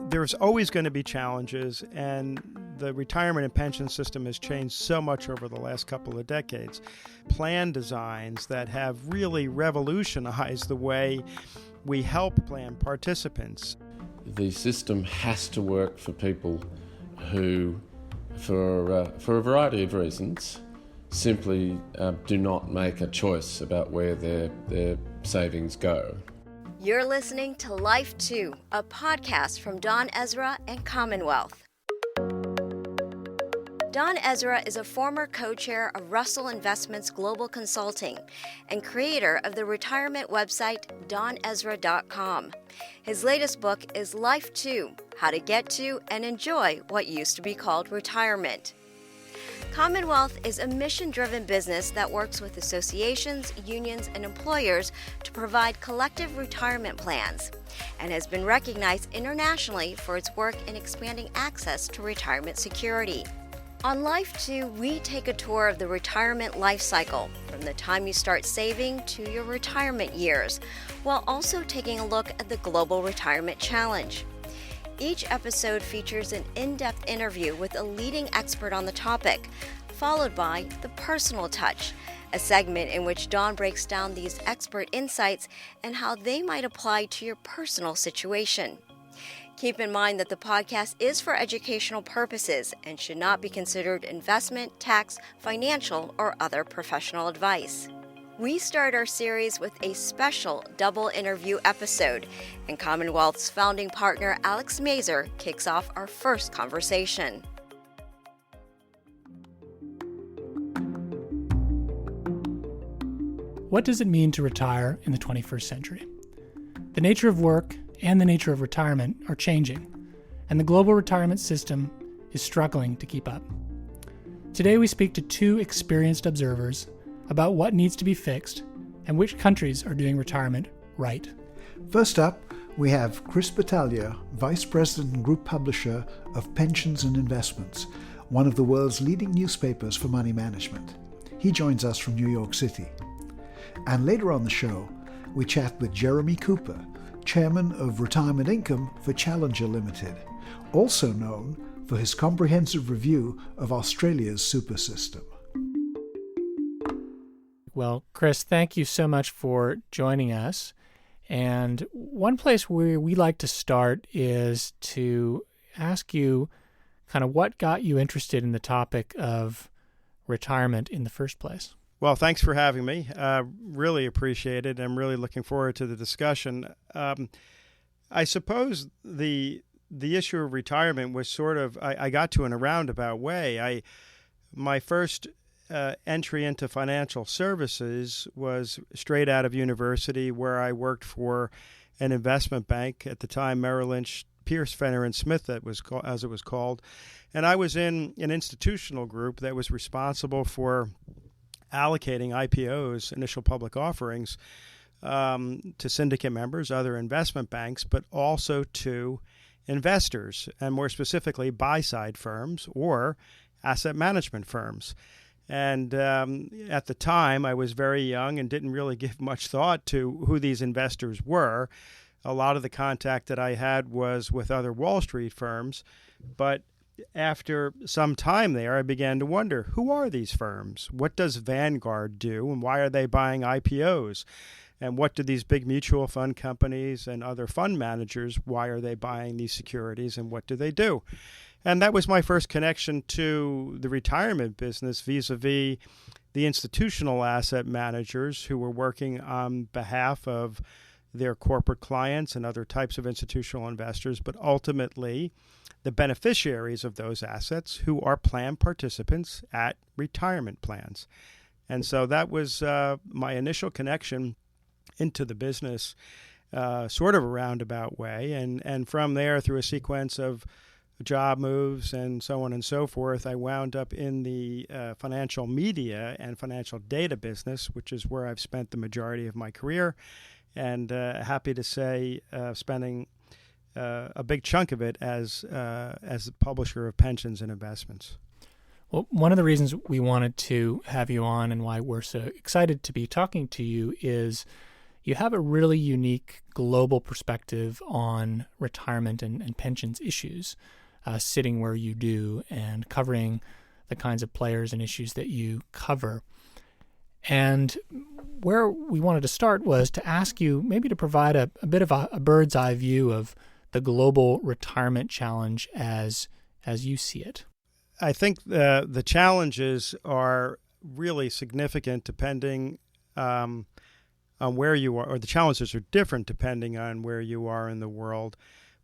there's always going to be challenges, and the retirement and pension system has changed so much over the last couple of decades. Plan designs that have really revolutionized the way we help plan participants. The system has to work for people who, for a variety of reasons, simply do not make a choice about where their savings go. You're listening to Life 2, a podcast from Don Ezra and Commonwealth. Don Ezra is a former co-chair of Russell Investments Global Consulting and creator of the retirement website donezra.com. His latest book is Life 2, How to Get to and Enjoy What Used to Be Called Retirement. Commonwealth is a mission-driven business that works with associations, unions, and employers to provide collective retirement plans, and has been recognized internationally for its work in expanding access to retirement security. On Life 2, we take a tour of the retirement life cycle, from the time you start saving to your retirement years, while also taking a look at the Global Retirement Challenge. Each episode features an in-depth interview with a leading expert on the topic, followed by The Personal Touch, a segment in which Don breaks down these expert insights and how they might apply to your personal situation. Keep in mind that the podcast is for educational purposes and should not be considered investment, tax, financial, or other professional advice. We start our series with a special double interview episode, and Commonwealth's founding partner Alex Mazer kicks off our first conversation. What does it mean to retire in the 21st century? The nature of work and the nature of retirement are changing, and the global retirement system is struggling to keep up. Today we speak to two experienced observers about what needs to be fixed and which countries are doing retirement right. First up, we have Chris Battaglia, Vice President and Group Publisher of Pensions and Investments, one of the world's leading newspapers for money management. He joins us from New York City. And later on the show, we chat with Jeremy Cooper, Chairman of Retirement Income for Challenger Limited, also known for his comprehensive review of Australia's super system. Well, Chris, thank you so much for joining us. And one place where we like to start is to ask you kind of what got you interested in the topic of retirement in the first place. Well, thanks for having me. Really appreciate it. I'm really looking forward to the discussion. I suppose the issue of retirement was sort of, I got to in a roundabout way. My first entry into financial services was straight out of university, where I worked for an investment bank at the time, Merrill Lynch, Pierce, Fenner and Smith, as it was called. And I was in an institutional group that was responsible for allocating IPOs, initial public offerings, to syndicate members, other investment banks, but also to investors, and more specifically buy-side firms or asset management firms. And at the time, I was very young and didn't really give much thought to who these investors were. A lot of the contact that I had was with other Wall Street firms. But after some time there, I began to wonder, who are these firms? What does Vanguard do, and why are they buying IPOs? And what do these big mutual fund companies and other fund managers, why are they buying these securities, and what do they do? And that was my first connection to the retirement business vis-a-vis the institutional asset managers who were working on behalf of their corporate clients and other types of institutional investors, but ultimately the beneficiaries of those assets who are plan participants at retirement plans. And so that was my initial connection into the business, sort of a roundabout way. And from there, through a sequence of job moves and so on and so forth, I wound up in the financial media and financial data business, which is where I've spent the majority of my career, and happy to say spending a big chunk of it as the publisher of Pensions and Investments. Well, one of the reasons we wanted to have you on and why we're so excited to be talking to you is, you have a really unique global perspective on retirement and pensions issues, sitting where you do and covering the kinds of players and issues that you cover. And where we wanted to start was to ask you maybe to provide a bit of a bird's eye view of the global retirement challenge as you see it. I think the challenges are really significant depending on where you are, or the challenges are different depending on where you are in the world.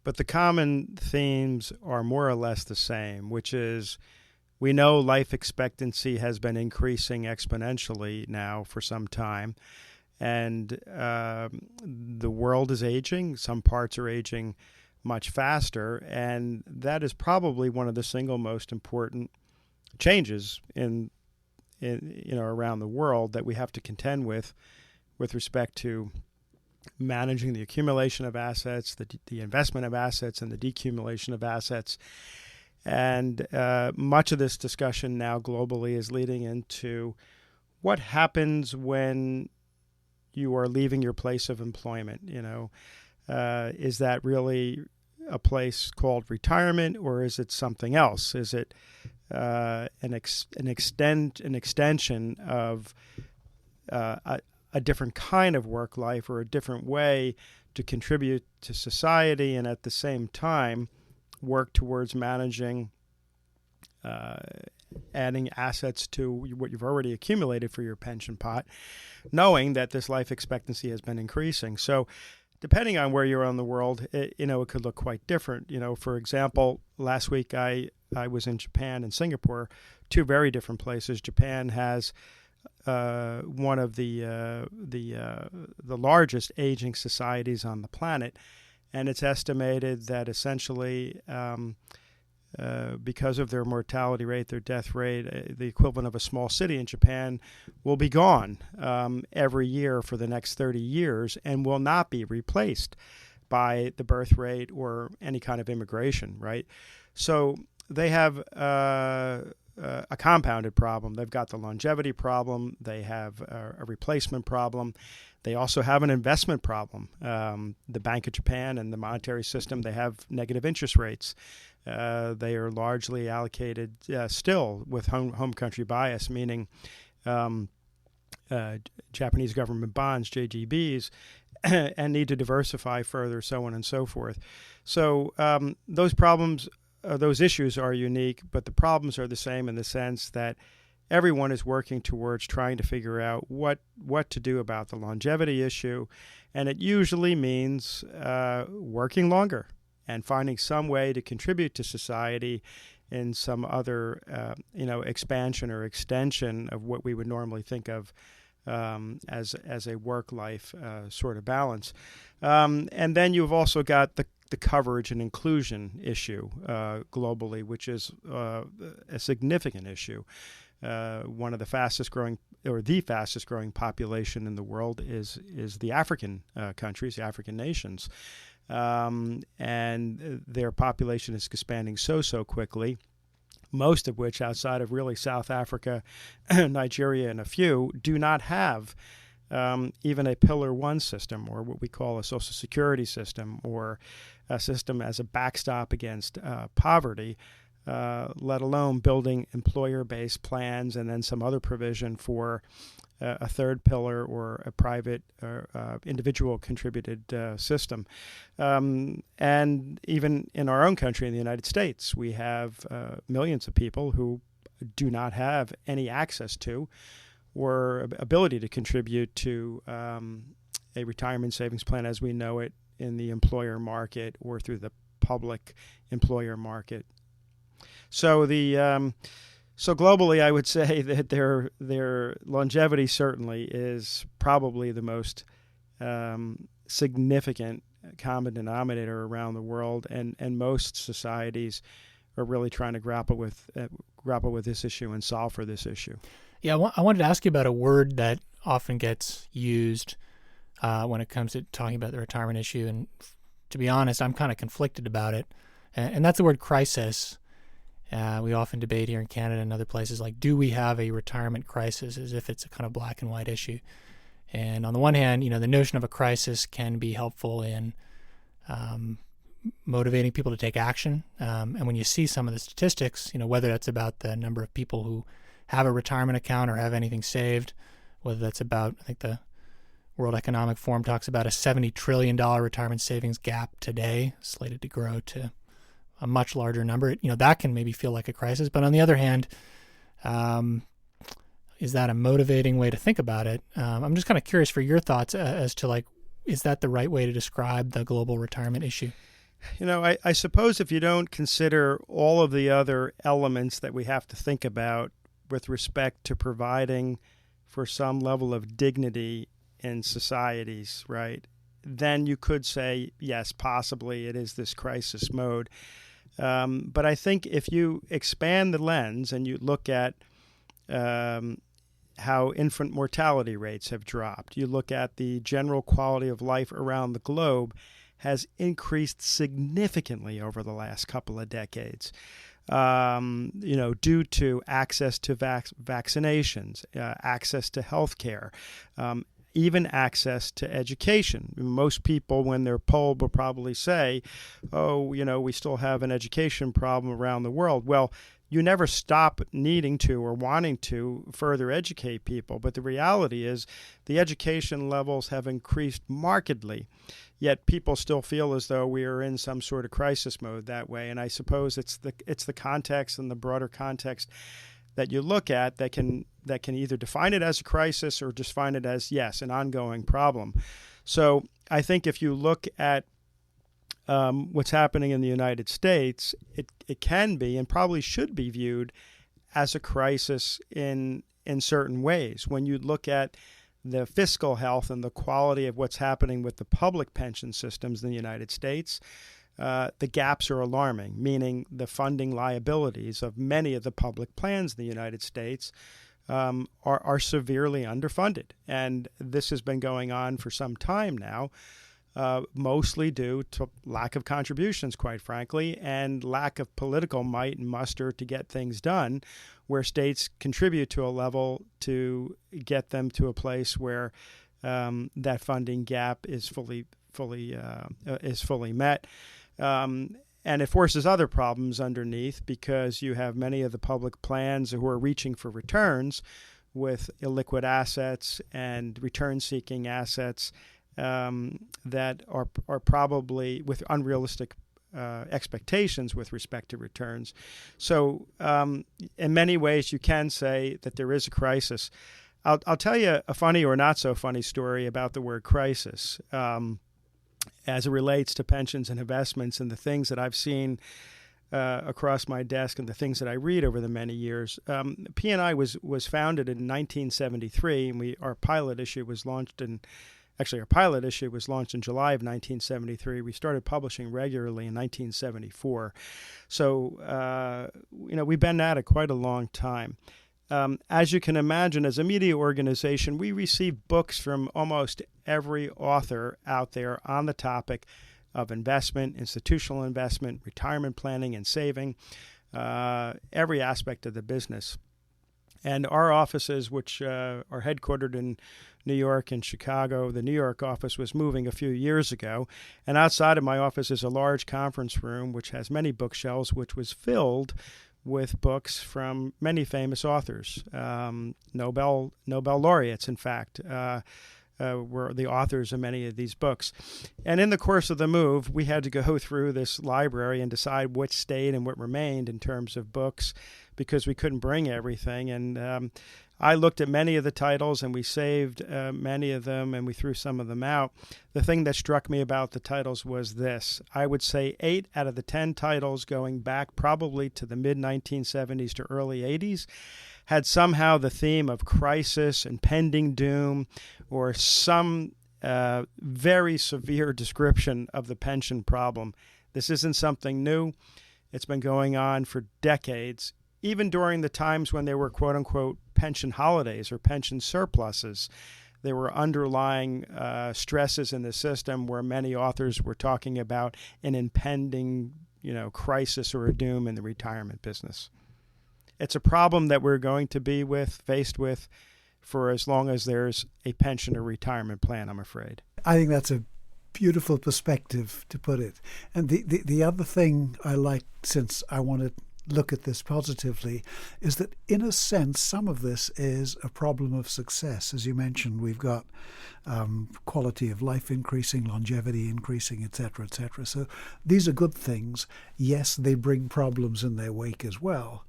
But the common themes are more or less the same, which is we know life expectancy has been increasing exponentially now for some time. And the world is aging. Some parts are aging much faster. And that is probably one of the single most important changes in around the world that we have to contend with respect to managing the accumulation of assets, the investment of assets, and the decumulation of assets. And much of this discussion now globally is leading into what happens when you are leaving your place of employment. Is that really a place called retirement, or is it something else? Is it an extension of a different kind of work life, or a different way to contribute to society and at the same time work towards managing, adding assets to what you've already accumulated for your pension pot, knowing that this life expectancy has been increasing. So depending on where you're in the world, it could look quite different. For example, last week I was in Japan and Singapore, two very different places. Japan has one of the largest aging societies on the planet, and it's estimated that essentially because of their mortality rate, their death rate, the equivalent of a small city in Japan will be gone every year for the next 30 years and will not be replaced by the birth rate or any kind of immigration, right? So they have a compounded problem. They've got the longevity problem. They have a replacement problem. They also have an investment problem. The Bank of Japan and the monetary system, they have negative interest rates. They are largely allocated still with home country bias, meaning Japanese government bonds, JGBs, and need to diversify further, so on and so forth. So those problems, those issues are unique, but the problems are the same in the sense that everyone is working towards trying to figure out what to do about the longevity issue, and it usually means working longer and finding some way to contribute to society in some other expansion or extension of what we would normally think of as a work-life sort of balance. And then you've also got the coverage and inclusion issue globally, which is a significant issue. One of the fastest growing, or the fastest growing population in the world is the African countries, the African nations. And their population is expanding so quickly, most of which outside of really South Africa, Nigeria, and a few do not have even a Pillar 1 system, or what we call a Social Security system, or a system as a backstop against poverty, let alone building employer-based plans and then some other provision for a third pillar or a private individual contributed system. And even in our own country, in the United States, we have millions of people who do not have any access to or ability to contribute to a retirement savings plan as we know it in the employer market or through the public employer market. So so globally, I would say that their longevity certainly is probably the most significant common denominator around the world, and most societies are really trying to grapple with this issue and solve for this issue. Yeah, I wanted to ask you about a word that often gets used when it comes to talking about the retirement issue, and to be honest, I'm kind of conflicted about it, and that's the word crisis. We often debate here in Canada and other places, like, do we have a retirement crisis, as if it's a kind of black and white issue. And on the one hand, the notion of a crisis can be helpful in motivating people to take action. And when you see some of the statistics, whether that's about the number of people who have a retirement account or have anything saved, whether that's about, I think the World Economic Forum talks about a $70 trillion retirement savings gap today, slated to grow to a much larger number. That can maybe feel like a crisis. But on the other hand, is that a motivating way to think about it? I'm just kind of curious for your thoughts as to, is that the right way to describe the global retirement issue? I suppose if you don't consider all of the other elements that we have to think about with respect to providing for some level of dignity in societies, right, then you could say, yes, possibly it is this crisis mode. But I think if you expand the lens and you look at how infant mortality rates have dropped, you look at the general quality of life around the globe has increased significantly over the last couple of decades, due to access to vaccinations, access to health care, even access to education. Most people, when they're polled, will probably say, we still have an education problem around the world. Well, you never stop needing to or wanting to further educate people. But the reality is the education levels have increased markedly, yet people still feel as though we are in some sort of crisis mode that way. And I suppose it's the context and the broader context that you look at that can either define it as a crisis or just define it as, yes, an ongoing problem. So I think if you look at what's happening in the United States, it can be and probably should be viewed as a crisis in certain ways. When you look at the fiscal health and the quality of what's happening with the public pension systems in the United States, the gaps are alarming, meaning the funding liabilities of many of the public plans in the United States are severely underfunded. And this has been going on for some time now, mostly due to lack of contributions, quite frankly, and lack of political might and muster to get things done, where states contribute to a level to get them to a place where that funding gap is fully met. And it forces other problems underneath, because you have many of the public plans who are reaching for returns with illiquid assets and return-seeking assets that are probably with unrealistic expectations with respect to returns. So in many ways, you can say that there is a crisis. I'll tell you a funny or not so funny story about the word crisis as it relates to pensions and investments and the things that I've seen across my desk and the things that I read over the many years. P&I was founded in 1973, and our pilot issue was launched in July of 1973. We started publishing regularly in 1974. So, we've been at it quite a long time. As you can imagine, as a media organization, we receive books from almost every author out there on the topic of investment, institutional investment, retirement planning and saving, every aspect of the business. And our offices, which are headquartered in New York and Chicago, the New York office was moving a few years ago. And outside of my office is a large conference room, which has many bookshelves, which was filled with books from many famous authors, Nobel laureates, in fact, were the authors of many of these books. And in the course of the move, we had to go through this library and decide what stayed and what remained in terms of books, because we couldn't bring everything. And I looked at many of the titles, and we saved many of them, and we threw some of them out. The thing that struck me about the titles was this. I would say 8 out of the 10 titles, going back probably to the mid-1970s to early 80s, had somehow the theme of crisis, impending doom, or some very severe description of the pension problem. This isn't something new. It's been going on for decades, even during the times when there were quote-unquote pension holidays or pension surpluses. There were underlying stresses in the system where many authors were talking about an impending, crisis or a doom in the retirement business. It's a problem that we're going to be faced with for as long as there's a pension or retirement plan, I'm afraid. I think that's a beautiful perspective to put it. And the other thing I like, since I want to look at this positively, is that in a sense some of this is a problem of success. As you mentioned, we've got quality of life increasing, longevity increasing, etc., etc. So these are good things. Yes, they bring problems in their wake as well,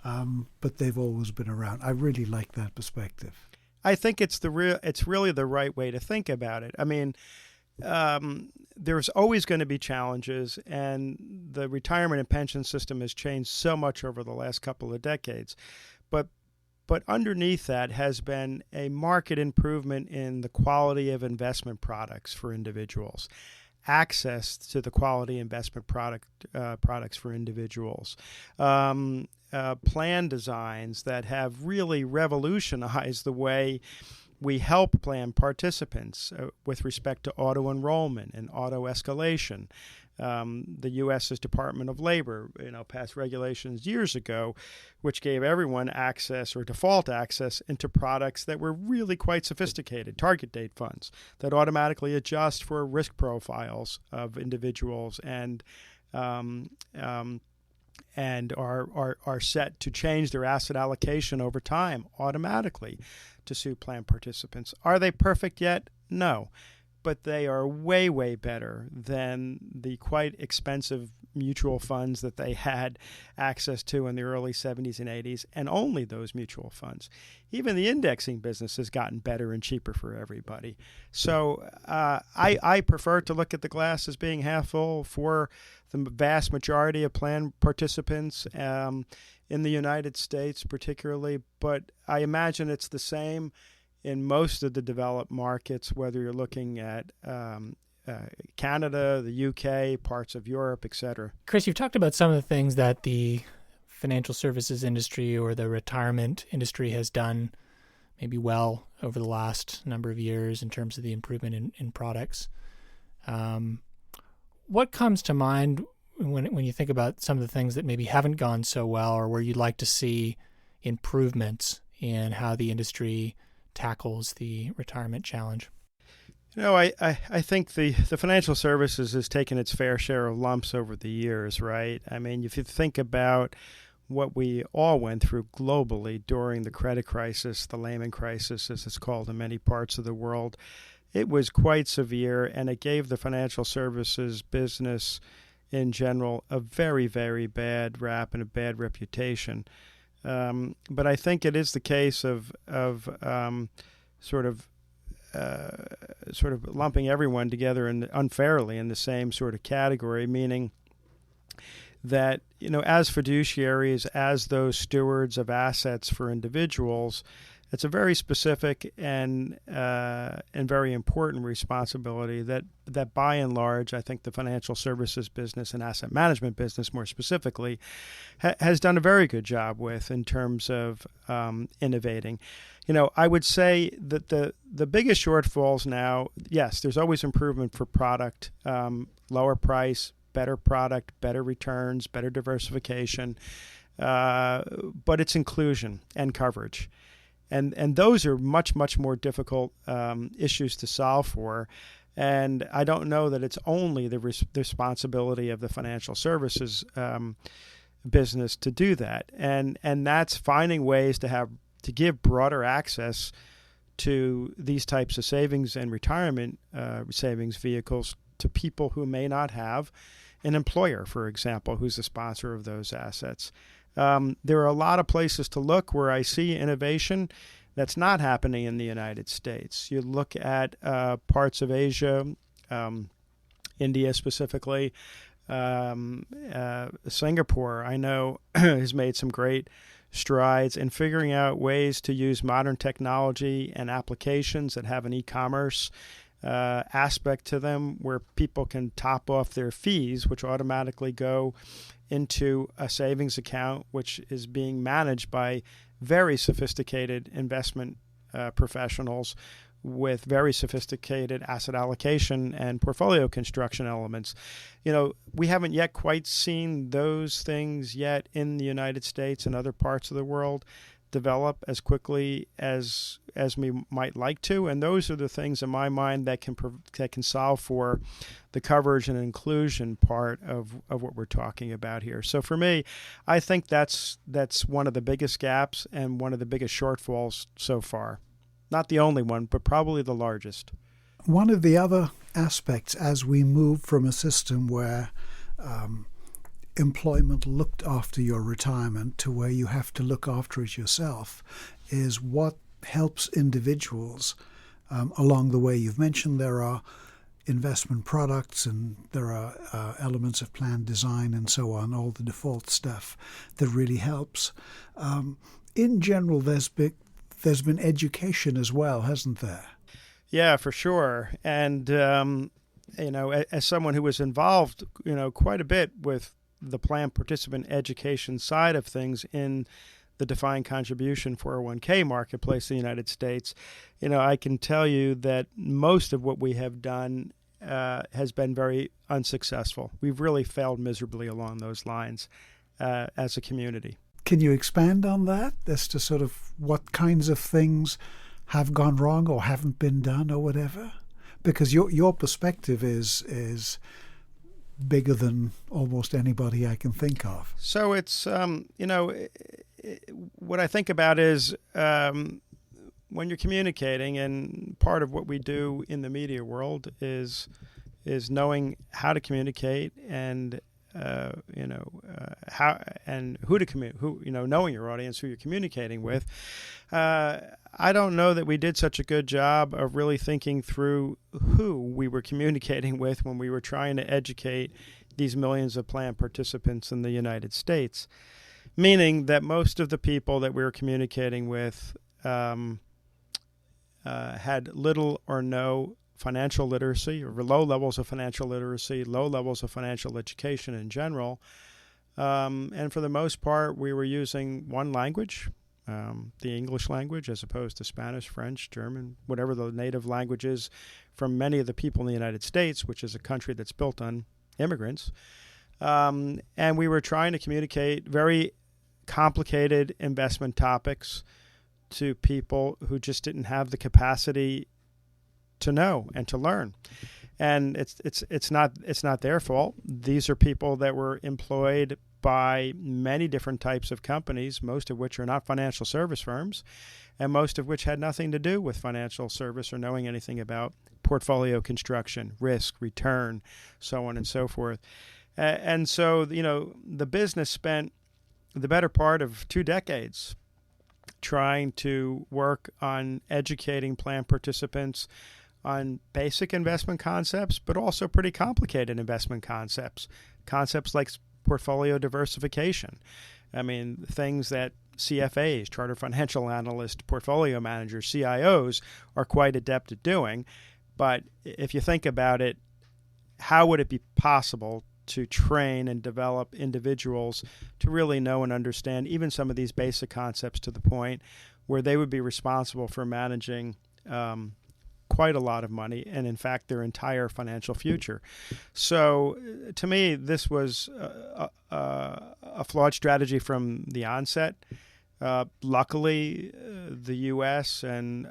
but they've always been around. I really like that perspective. I think it's really the right way to think about it. I mean, there's always going to be challenges, and the retirement and pension system has changed so much over the last couple of decades. But underneath that has been a marked improvement in the quality of investment products for individuals, access to the quality investment products for individuals, plan designs that have really revolutionized the way we help plan participants with respect to auto enrollment and auto escalation. The U.S.'s Department of Labor, passed regulations years ago, which gave everyone access or default access into products that were really quite sophisticated, target date funds that automatically adjust for risk profiles of individuals and are set to change their asset allocation over time automatically to suit plan participants. Are they perfect yet? No. But they are way, way better than the quite expensive mutual funds that they had access to in the early 70s and 80s, and only those mutual funds. Even the indexing business has gotten better and cheaper for everybody. So I prefer to look at the glass as being half full for the vast majority of plan participants in the United States particularly, but I imagine it's the same in most of the developed markets, whether you're looking at Canada, the UK, parts of Europe, etc. Chris, you've talked about some of the things that the financial services industry or the retirement industry has done maybe well over the last number of years in terms of the improvement in products. What comes to mind when you think about some of the things that maybe haven't gone so well, or where you'd like to see improvements in how the industry tackles the retirement challenge? I think the financial services has taken its fair share of lumps over the years, right? I mean, if you think about what we all went through globally during the credit crisis, the Lehman crisis, as it's called in many parts of the world, it was quite severe, and it gave the financial services business in general a very, very bad rap and a bad reputation. But I think it is the case of sort of lumping everyone together unfairly in the same sort of category, meaning that, as fiduciaries, as those stewards of assets for individuals, it's a very specific and very important responsibility that by and large, I think the financial services business and asset management business more specifically has done a very good job with in terms of innovating. I would say that the biggest shortfalls now, yes, there's always improvement for product, lower price, better product, better returns, better diversification, but it's inclusion and coverage. And those are much, much more difficult issues to solve for. And I don't know that it's only the responsibility of the financial services business to do that. And that's finding ways to give broader access to these types of savings and retirement savings vehicles to people who may not have an employer, for example, who's the sponsor of those assets. There are a lot of places to look where I see innovation that's not happening in the United States. You look at parts of Asia, India specifically, Singapore, I know, has made some great strides in figuring out ways to use modern technology and applications that have an e-commerce aspect to them, where people can top off their fees, which automatically go into a savings account, which is being managed by very sophisticated investment professionals with very sophisticated asset allocation and portfolio construction elements. We haven't yet quite seen those things yet in the United States and other parts of the world. develop as quickly as we might like to, and those are the things in my mind that can solve for the coverage and inclusion part of what we're talking about here. So for me, I think that's one of the biggest gaps and one of the biggest shortfalls so far. Not the only one, but probably the largest. One of the other aspects as we move from a system where employment looked after your retirement to where you have to look after it yourself is what helps individuals along the way. You've mentioned there are investment products and there are elements of plan design and so on, all the default stuff that really helps. In general, there's been education as well, hasn't there? Yeah, for sure. And, as someone who was involved, quite a bit with the plan participant education side of things in the defined contribution 401k marketplace in the United States, I can tell you that most of what we have done has been very unsuccessful. We've really failed miserably along those lines as a community. Can you expand on that as to sort of what kinds of things have gone wrong or haven't been done or whatever? Because your perspective is bigger than almost anybody I can think of. So it's, what I think about is when you're communicating, and part of what we do in the media world is knowing how to communicate and how and who to communicate, knowing your audience, who you're communicating with. I don't know that we did such a good job of really thinking through who we were communicating with when we were trying to educate these millions of plan participants in the United States, meaning that most of the people that we were communicating with had little or no financial literacy, or low levels of financial literacy, low levels of financial education in general. And for the most part, we were using one language, the English language, as opposed to Spanish, French, German, whatever the native language is from many of the people in the United States, which is a country that's built on immigrants. And we were trying to communicate very complicated investment topics to people who just didn't have the capacity to know and to learn. And it's not their fault. These are people that were employed by many different types of companies, most of which are not financial service firms, and most of which had nothing to do with financial service or knowing anything about portfolio construction, risk, return, so on and so forth. And so, the business spent the better part of 2 decades trying to work on educating plan participants on basic investment concepts, but also pretty complicated investment concepts like portfolio diversification. I mean, things that CFAs, chartered financial analysts, portfolio managers, CIOs are quite adept at doing. But if you think about it, how would it be possible to train and develop individuals to really know and understand even some of these basic concepts to the point where they would be responsible for managing quite a lot of money and, in fact, their entire financial future? So to me, this was a flawed strategy from the onset. Luckily, the U.S. and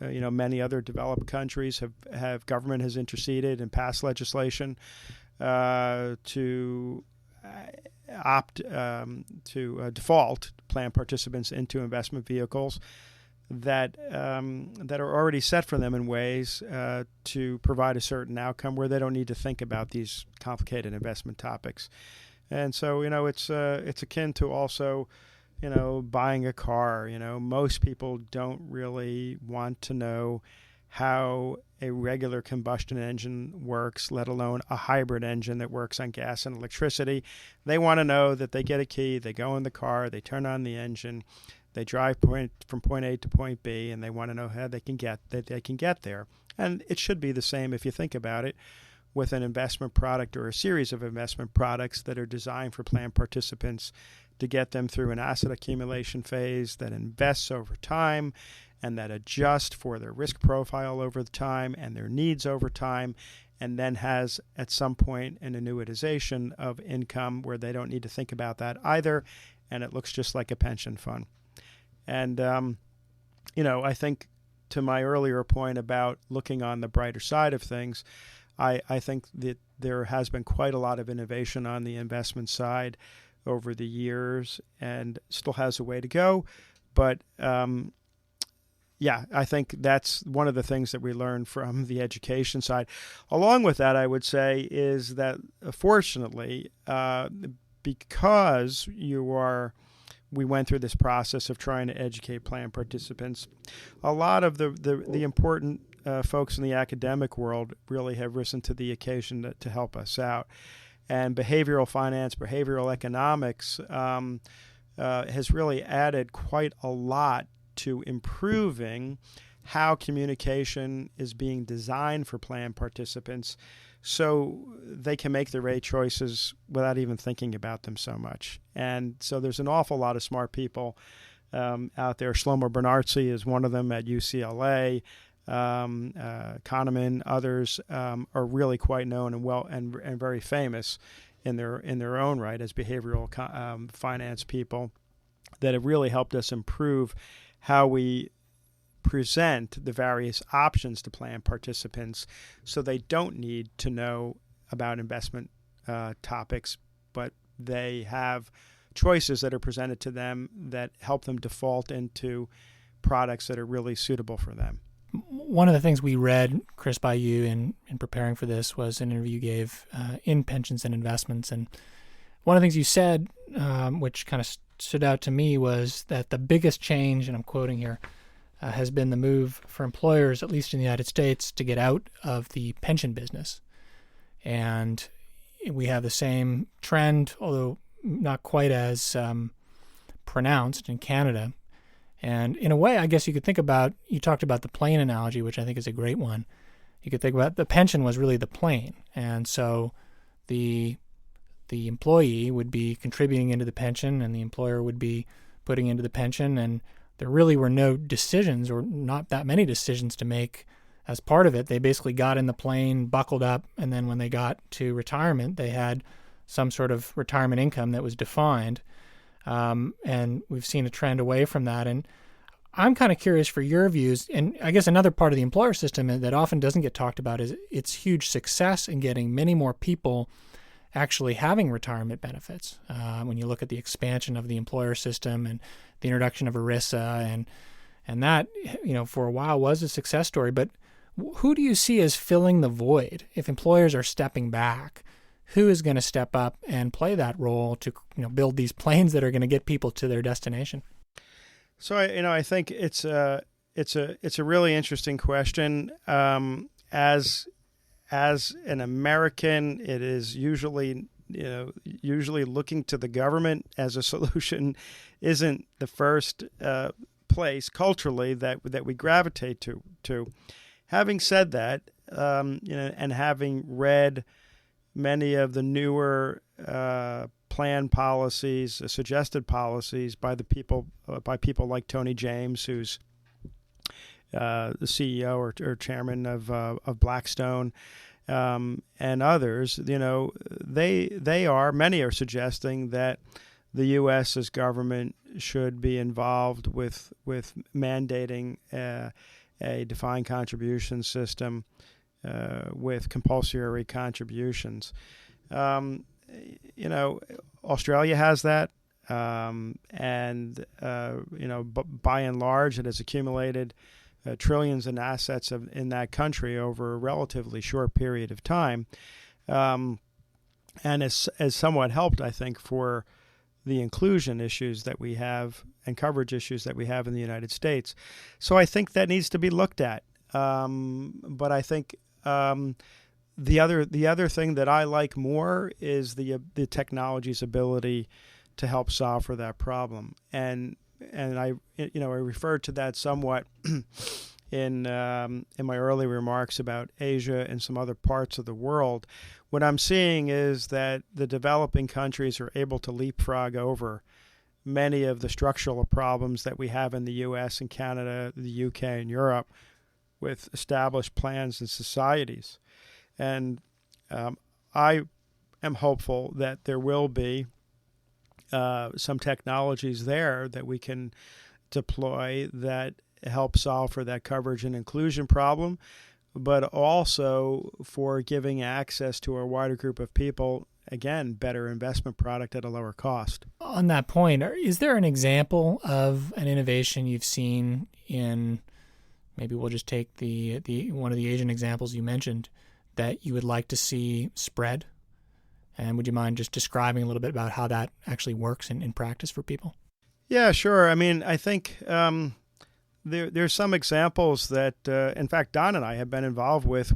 many other developed countries have government has interceded and passed legislation to default plan participants into investment vehicles that are already set for them in ways to provide a certain outcome where they don't need to think about these complicated investment topics. And so, it's akin to also, buying a car. Most people don't really want to know how a regular combustion engine works, let alone a hybrid engine that works on gas and electricity. They want to know that they get a key, they go in the car, they turn on the engine, they drive from point A to point B, and they want to know how they can get there. And it should be the same if you think about it with an investment product or a series of investment products that are designed for plan participants to get them through an asset accumulation phase that invests over time and that adjusts for their risk profile over the time and their needs over time, and then has at some point an annuitization of income where they don't need to think about that either, and it looks just like a pension fund. And, I think to my earlier point about looking on the brighter side of things, I think that there has been quite a lot of innovation on the investment side over the years and still has a way to go. But I think that's one of the things that we learned from the education side. Along with that, I would say is that fortunately, because we went through this process of trying to educate plan participants, a lot of the important folks in the academic world really have risen to the occasion to help us out. And behavioral finance, behavioral economics has really added quite a lot to improving how communication is being designed for plan participants so they can make the right choices without even thinking about them so much. And so there's an awful lot of smart people out there. Shlomo Bernartzi is one of them at UCLA. Kahneman, others are really quite known and very famous in their own right as behavioral finance people that have really helped us improve how we present the various options to plan participants so they don't need to know about investment topics, but they have choices that are presented to them that help them default into products that are really suitable for them. One of the things we read, Chris, by you in preparing for this was an interview you gave in Pensions and Investments. And one of the things you said, which kind of stood out to me, was that the biggest change, and I'm quoting here, has been the move for employers, at least in the United States, to get out of the pension business. And we have the same trend, although not quite as pronounced in Canada. And in a way, I guess you could think about, you talked about the plane analogy, which I think is a great one. You could think about the pension was really the plane. And so the employee would be contributing into the pension and the employer would be putting into the pension. And there really were no decisions, or not that many decisions to make as part of it. They basically got in the plane, buckled up, and then when they got to retirement, they had some sort of retirement income that was defined. And we've seen a trend away from that. And I'm kind of curious for your views. And I guess another part of the employer system that often doesn't get talked about is its huge success in getting many more people actually having retirement benefits. When you look at the expansion of the employer system and the introduction of ERISA, and that, for a while was a success story. But who do you see as filling the void? If employers are stepping back, who is going to step up and play that role to build these planes that are going to get people to their destination? So I think it's a really interesting question. As an American, it is usually looking to the government as a solution isn't the first place culturally that we gravitate to. Having said that, and having read many of the newer plan policies, suggested policies by people like Tony James, who's the CEO or chairman of Blackstone, and others, many are suggesting that the U.S. as government should be involved with mandating a defined contribution system with compulsory contributions. Australia has that, and by and large, it has accumulated trillions in assets in that country over a relatively short period of time, and has somewhat helped, I think, for the inclusion issues that we have and coverage issues that we have in the United States. So I think that needs to be looked at. But I think the other thing that I like more is the technology's ability to help solve for that problem. And I referred to that somewhat in my early remarks about Asia and some other parts of the world. What I'm seeing is that the developing countries are able to leapfrog over many of the structural problems that we have in the U.S. and Canada, the UK, and Europe with established plans and societies. And I am hopeful that there will be some technologies there that we can deploy that help solve for that coverage and inclusion problem, but also for giving access to a wider group of people, again, better investment product at a lower cost. On that point, is there an example of an innovation you've seen in, maybe we'll just take the one of the Asian examples you mentioned, that you would like to see spread? And would you mind just describing a little bit about how that actually works in practice for people? Yeah, sure. I mean, I think there's some examples that, in fact, Don and I have been involved with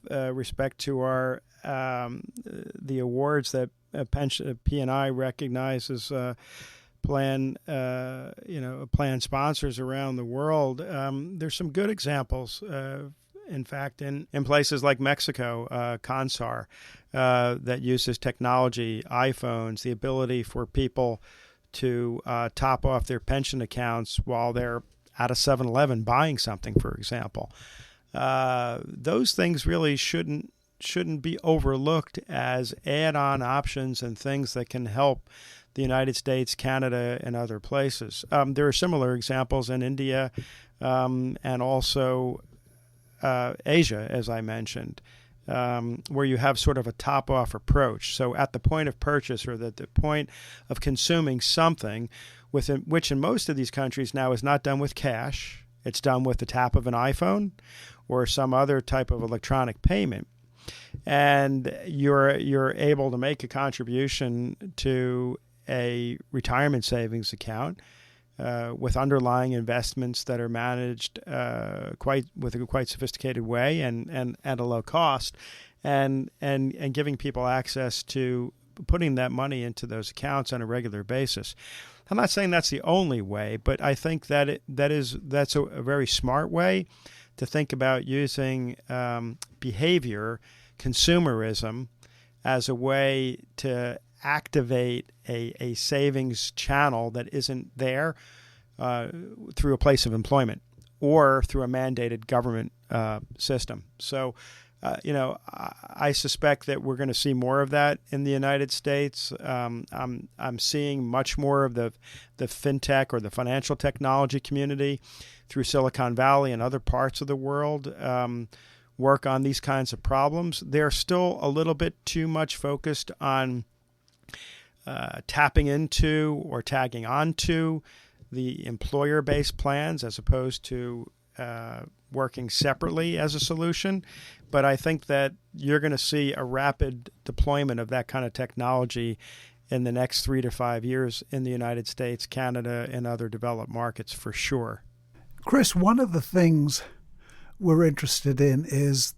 respect to our the awards that P&I recognizes plan sponsors around the world. There's some good examples. In fact, in places like Mexico, CONSAR, that uses technology, iPhones, the ability for people to top off their pension accounts while they're at a 7-Eleven buying something, for example. Those things really shouldn't be overlooked as add-on options and things that can help the United States, Canada, and other places. There are similar examples in India and also Asia, as I mentioned, where you have sort of a top-off approach. So at the point of purchase or at the point of consuming something, which in most of these countries now is not done with cash, it's done with the tap of an iPhone or some other type of electronic payment. And you're able to make a contribution to a retirement savings account with underlying investments that are managed with a quite sophisticated way and at a low cost, and giving people access to putting that money into those accounts on a regular basis. I'm not saying that's the only way, but I think that that's a very smart way to think about using behavior, consumerism, as a way to activate a savings channel that isn't there through a place of employment or through a mandated government system. So, I suspect that we're going to see more of that in the United States. I'm seeing much more of the fintech or the financial technology community through Silicon Valley and other parts of the world work on these kinds of problems. They're still a little bit too much focused on tapping into or tagging onto the employer-based plans as opposed to working separately as a solution. But I think that you're going to see a rapid deployment of that kind of technology in the next 3 to 5 years in the United States, Canada, and other developed markets for sure. Chris, one of the things we're interested in is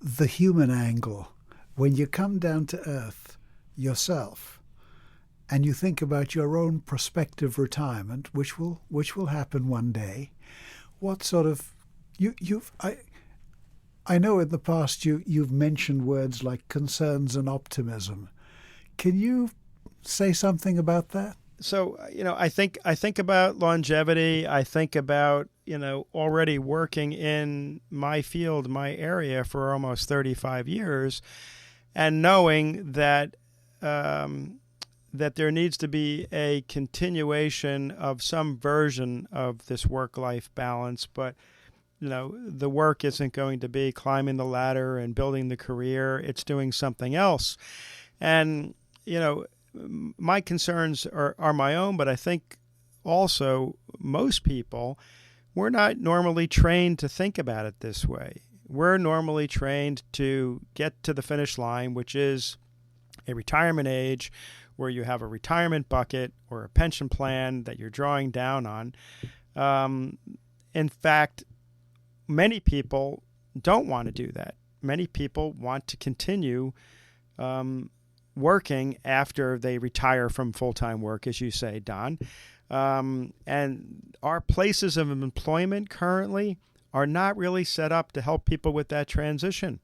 the human angle. When you come down to earth yourself and you think about your own prospective retirement, which will happen one day, what sort of I know in the past you've mentioned words like concerns and optimism. Can you say something about that? So, I think about longevity. I think about, already working in my field, my area for almost 35 years, and knowing that that there needs to be a continuation of some version of this work-life balance, but the work isn't going to be climbing the ladder and building the career. It's doing something else. And, my concerns are my own, but I think also most people, we're not normally trained to think about it this way. We're normally trained to get to the finish line, which is a retirement age where you have a retirement bucket or a pension plan that you're drawing down on. In fact, many people don't want to do that. Many people want to continue working after they retire from full-time work, as you say, Don. And our places of employment currently are not really set up to help people with that transition,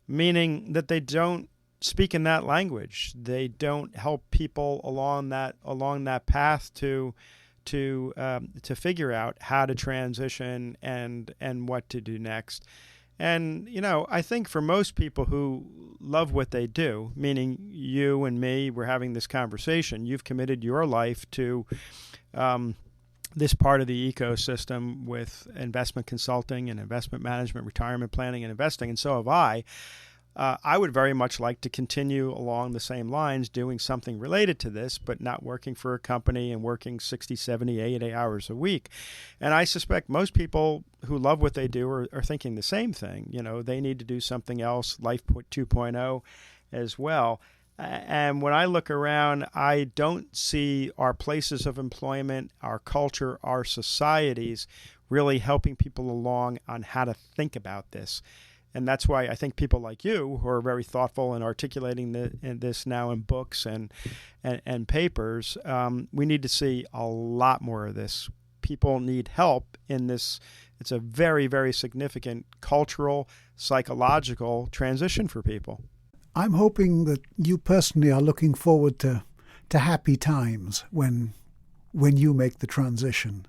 meaning that they don't speak in that language. They don't help people along that path to figure out how to transition and what to do next. And, I think for most people who love what they do, meaning you and me, we're having this conversation, you've committed your life to this part of the ecosystem with investment consulting and investment management, retirement planning and investing, and so have I. I would very much like to continue along the same lines, doing something related to this, but not working for a company and working 60, 70, 80 hours a week. And I suspect most people who love what they do are thinking the same thing. They need to do something else, Life 2.0 as well. And when I look around, I don't see our places of employment, our culture, our societies really helping people along on how to think about this. And that's why I think people like you, who are very thoughtful in articulating this now in books and papers, we need to see a lot more of this. People need help in this. It's a very, very significant cultural, psychological transition for people. I'm hoping that you personally are looking forward to happy times when you make the transition,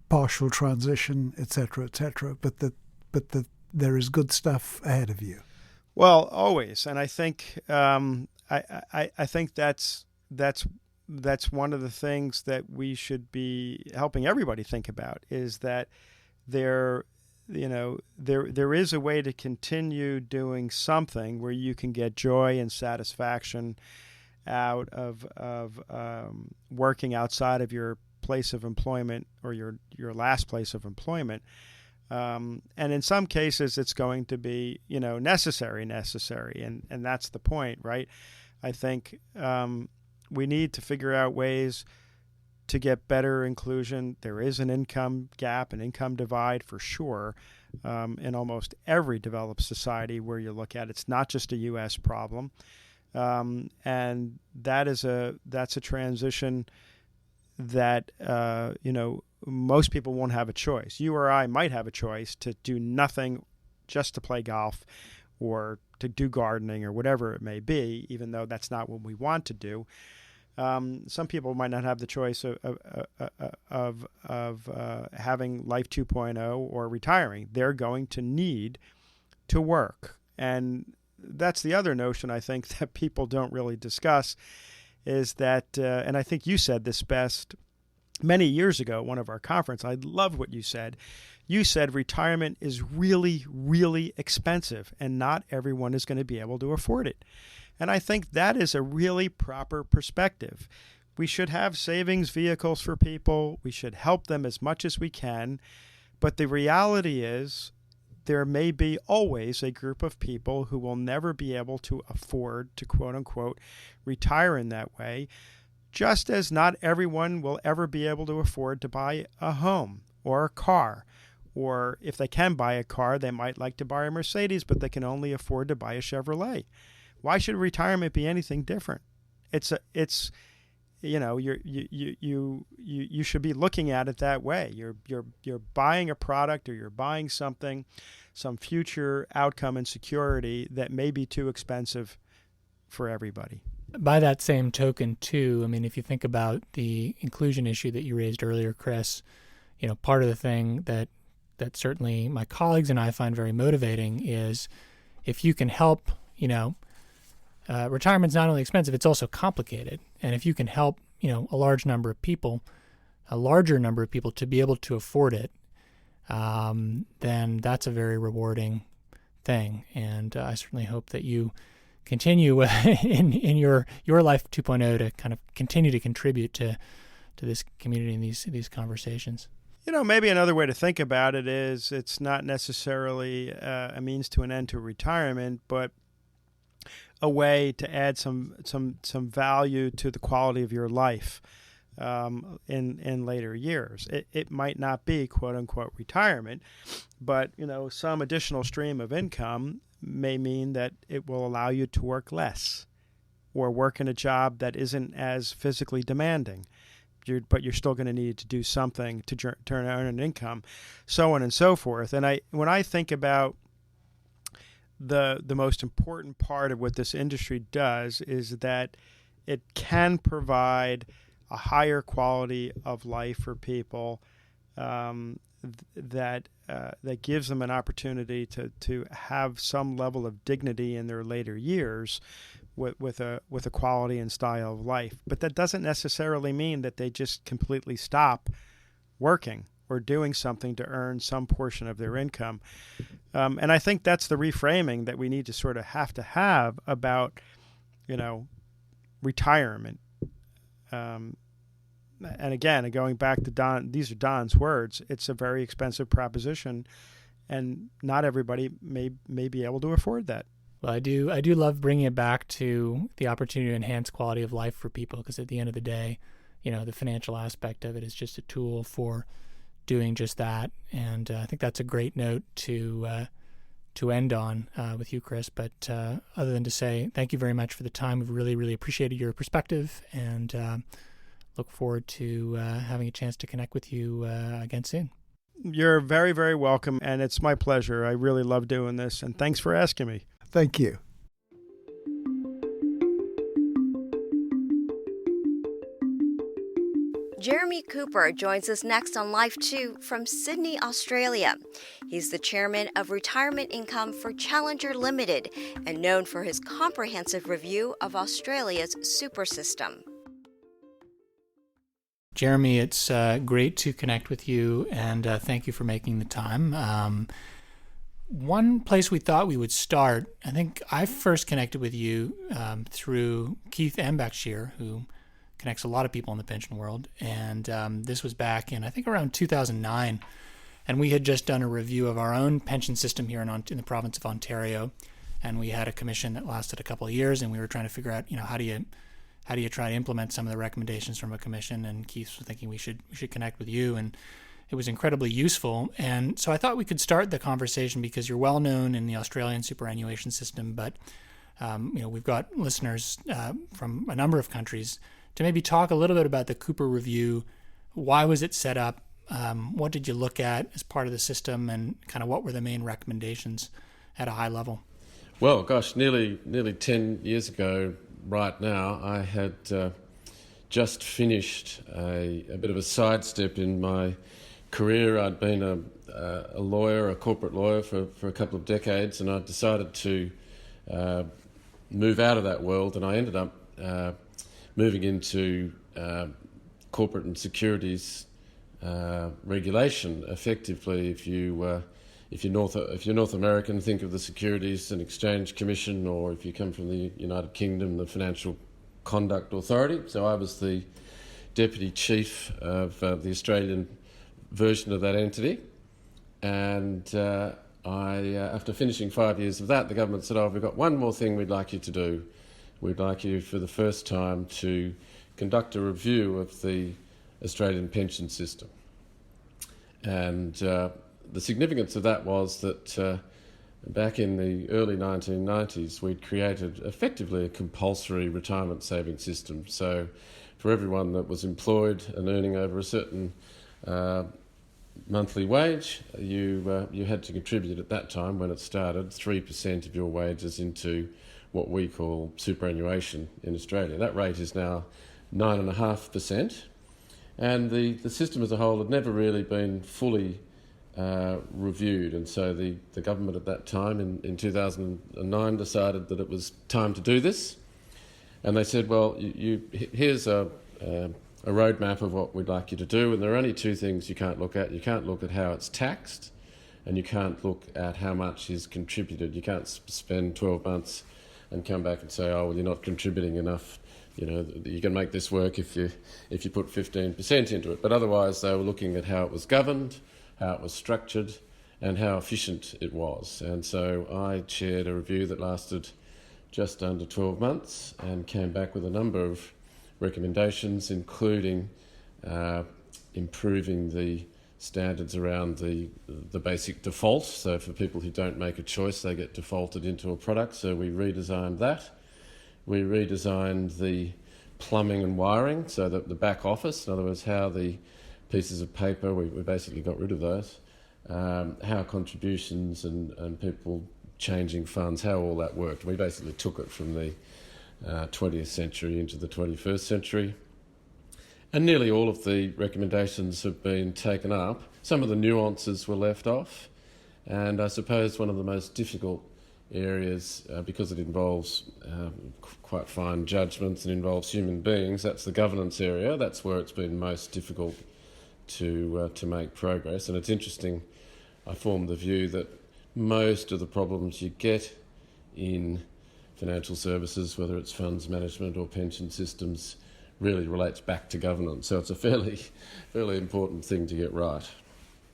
partial transition, etc., but that there is good stuff ahead of you. Well, always, and I think I think that's one of the things that we should be helping everybody think about, is that there is a way to continue doing something where you can get joy and satisfaction out of working outside of your place of employment or your last place of employment. And in some cases, it's going to be, necessary. And that's the point, right? I think we need to figure out ways to get better inclusion. There is an income gap, an income divide for sure, in almost every developed society where you look at it. It's not just a U.S. problem. And that's a transition that, most people won't have a choice. You or I might have a choice to do nothing, just to play golf or to do gardening or whatever it may be, even though that's not what we want to do. Some people might not have the choice of having Life 2.0 or retiring. They're going to need to work. And that's the other notion I think that people don't really discuss, is that, and I think you said this best many years ago at one of our conferences. I love what you said. You said retirement is really, really expensive, and not everyone is going to be able to afford it. And I think that is a really proper perspective. We should have savings vehicles for people. We should help them as much as we can. But the reality is there may be always a group of people who will never be able to afford to, quote unquote, retire in that way, just as not everyone will ever be able to afford to buy a home or a car. Or if they can buy a car, they might like to buy a Mercedes, but they can only afford to buy a Chevrolet. Why should retirement be anything different? You should be looking at it that way. You're buying a product, or you're buying something, some future outcome and security that may be too expensive for everybody. By that same token, too, I mean, if you think about the inclusion issue that you raised earlier, Chris, part of the thing that certainly my colleagues and I find very motivating is if you can help, retirement's not only expensive, it's also complicated. And if you can help, a larger number of people to be able to afford it, then that's a very rewarding thing. And I certainly hope that you continue in your Life 2.0 to kind of continue to contribute to this community and these conversations. Maybe another way to think about it is it's not necessarily a means to an end to retirement, but a way to add some value to the quality of your life in later years. It might not be quote unquote retirement, but some additional stream of income may mean that it will allow you to work less or work in a job that isn't as physically demanding. But you're still going to need to do something to earn an income, so on and so forth. And when I think about the most important part of what this industry does is that it can provide a higher quality of life for people that gives them an opportunity to have some level of dignity in their later years with a quality and style of life. But that doesn't necessarily mean that they just completely stop working or doing something to earn some portion of their income. And I think that's the reframing that we need to sort of have about, retirement. And again, going back to Don, these are Don's words, it's a very expensive proposition, and not everybody may be able to afford that. Well, I do love bringing it back to the opportunity to enhance quality of life for people, because at the end of the day, the financial aspect of it is just a tool for doing just that. And I think that's a great note to end on with you, Chris. But other than to say thank you very much for the time. We've really, really appreciated your perspective, and look forward to having a chance to connect with you again soon. You're very, very welcome, and it's my pleasure. I really love doing this, and thanks for asking me. Thank you. Jeremy Cooper joins us next on Life 2 from Sydney, Australia. He's the chairman of Retirement Income for Challenger Limited and known for his comprehensive review of Australia's super system. Jeremy, it's great to connect with you, and thank you for making the time. One place we thought we would start, I think I first connected with you through Keith Ambachshire, who connects a lot of people in the pension world. And this was back in, I think, around 2009. And we had just done a review of our own pension system here in the province of Ontario. And we had a commission that lasted a couple of years, and we were trying to figure out, how do you try to implement some of the recommendations from a commission? And Keith was thinking we should connect with you, and it was incredibly useful. And so I thought we could start the conversation because you're well known in the Australian superannuation system, but we've got listeners from a number of countries, to maybe talk a little bit about the Cooper Review. Why was it set up? What did you look at as part of the system, and kind of what were the main recommendations at a high level? Well, gosh, nearly 10 years ago right now, I had just finished a bit of a sidestep in my career. I'd been a lawyer, a corporate lawyer for a couple of decades, and I decided to move out of that world, and I ended up moving into corporate and securities regulation. Effectively, if you're North American, think of the Securities and Exchange Commission, or if you come from the United Kingdom, the Financial Conduct Authority. So I was the deputy chief of the Australian version of that entity, and after finishing 5 years of that, the government said, we've got one more thing we'd like you to do. We'd like you for the first time to conduct a review of the Australian pension system. And the significance of that was that back in the early 1990s, we'd created effectively a compulsory retirement savings system. So for everyone that was employed and earning over a certain monthly wage, you had to contribute at that time, when it started, 3% of your wages into what we call superannuation in Australia. That rate is now 9.5%, and the system as a whole had never really been fully reviewed. And so the government at that time in 2009 decided that it was time to do this, and they said, well, here's a roadmap of what we'd like you to do, and there are only two things you can't look at. You can't look at how it's taxed, and you can't look at how much is contributed. You can't spend 12 months and come back and say, you're not contributing enough. You can make this work if you put 15% into it. But otherwise, they were looking at how it was governed, how it was structured, and how efficient it was. And so I chaired a review that lasted just under 12 months and came back with a number of recommendations, including improving the standards around the basic default. So for people who don't make a choice, they get defaulted into a product. So we redesigned that. We redesigned the plumbing and wiring, so that the back office, in other words, how the pieces of paper, we basically got rid of those, how contributions and people changing funds, how all that worked. We basically took it from the 20th century into the 21st century. And nearly all of the recommendations have been taken up. Some of the nuances were left off. And I suppose one of the most difficult areas, because it involves quite fine judgments and involves human beings, that's the governance area. That's where it's been most difficult to make progress. And it's interesting, I form the view that most of the problems you get in financial services, whether it's funds management or pension systems, really relates back to governance. So it's a fairly important thing to get right.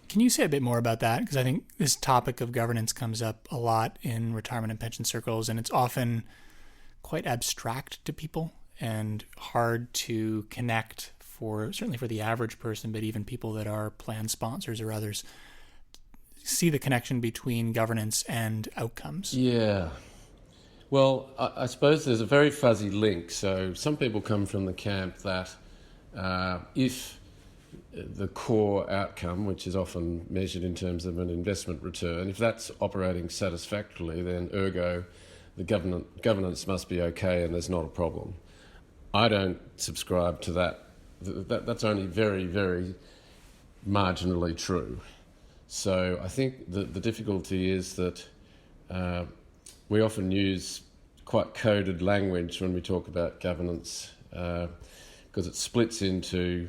Can you say a bit more about that? Because I think this topic of governance comes up a lot in retirement and pension circles, and it's often quite abstract to people and hard to connect certainly for the average person, but even people that are plan sponsors or others, see the connection between governance and outcomes. Yeah. Well, I suppose there's a very fuzzy link. So some people come from the camp that if the core outcome, which is often measured in terms of an investment return, if that's operating satisfactorily, then ergo the governance must be okay and there's not a problem. I don't subscribe to that. That's only very, very marginally true. So I think the difficulty is that we often use quite coded language when we talk about governance because it splits into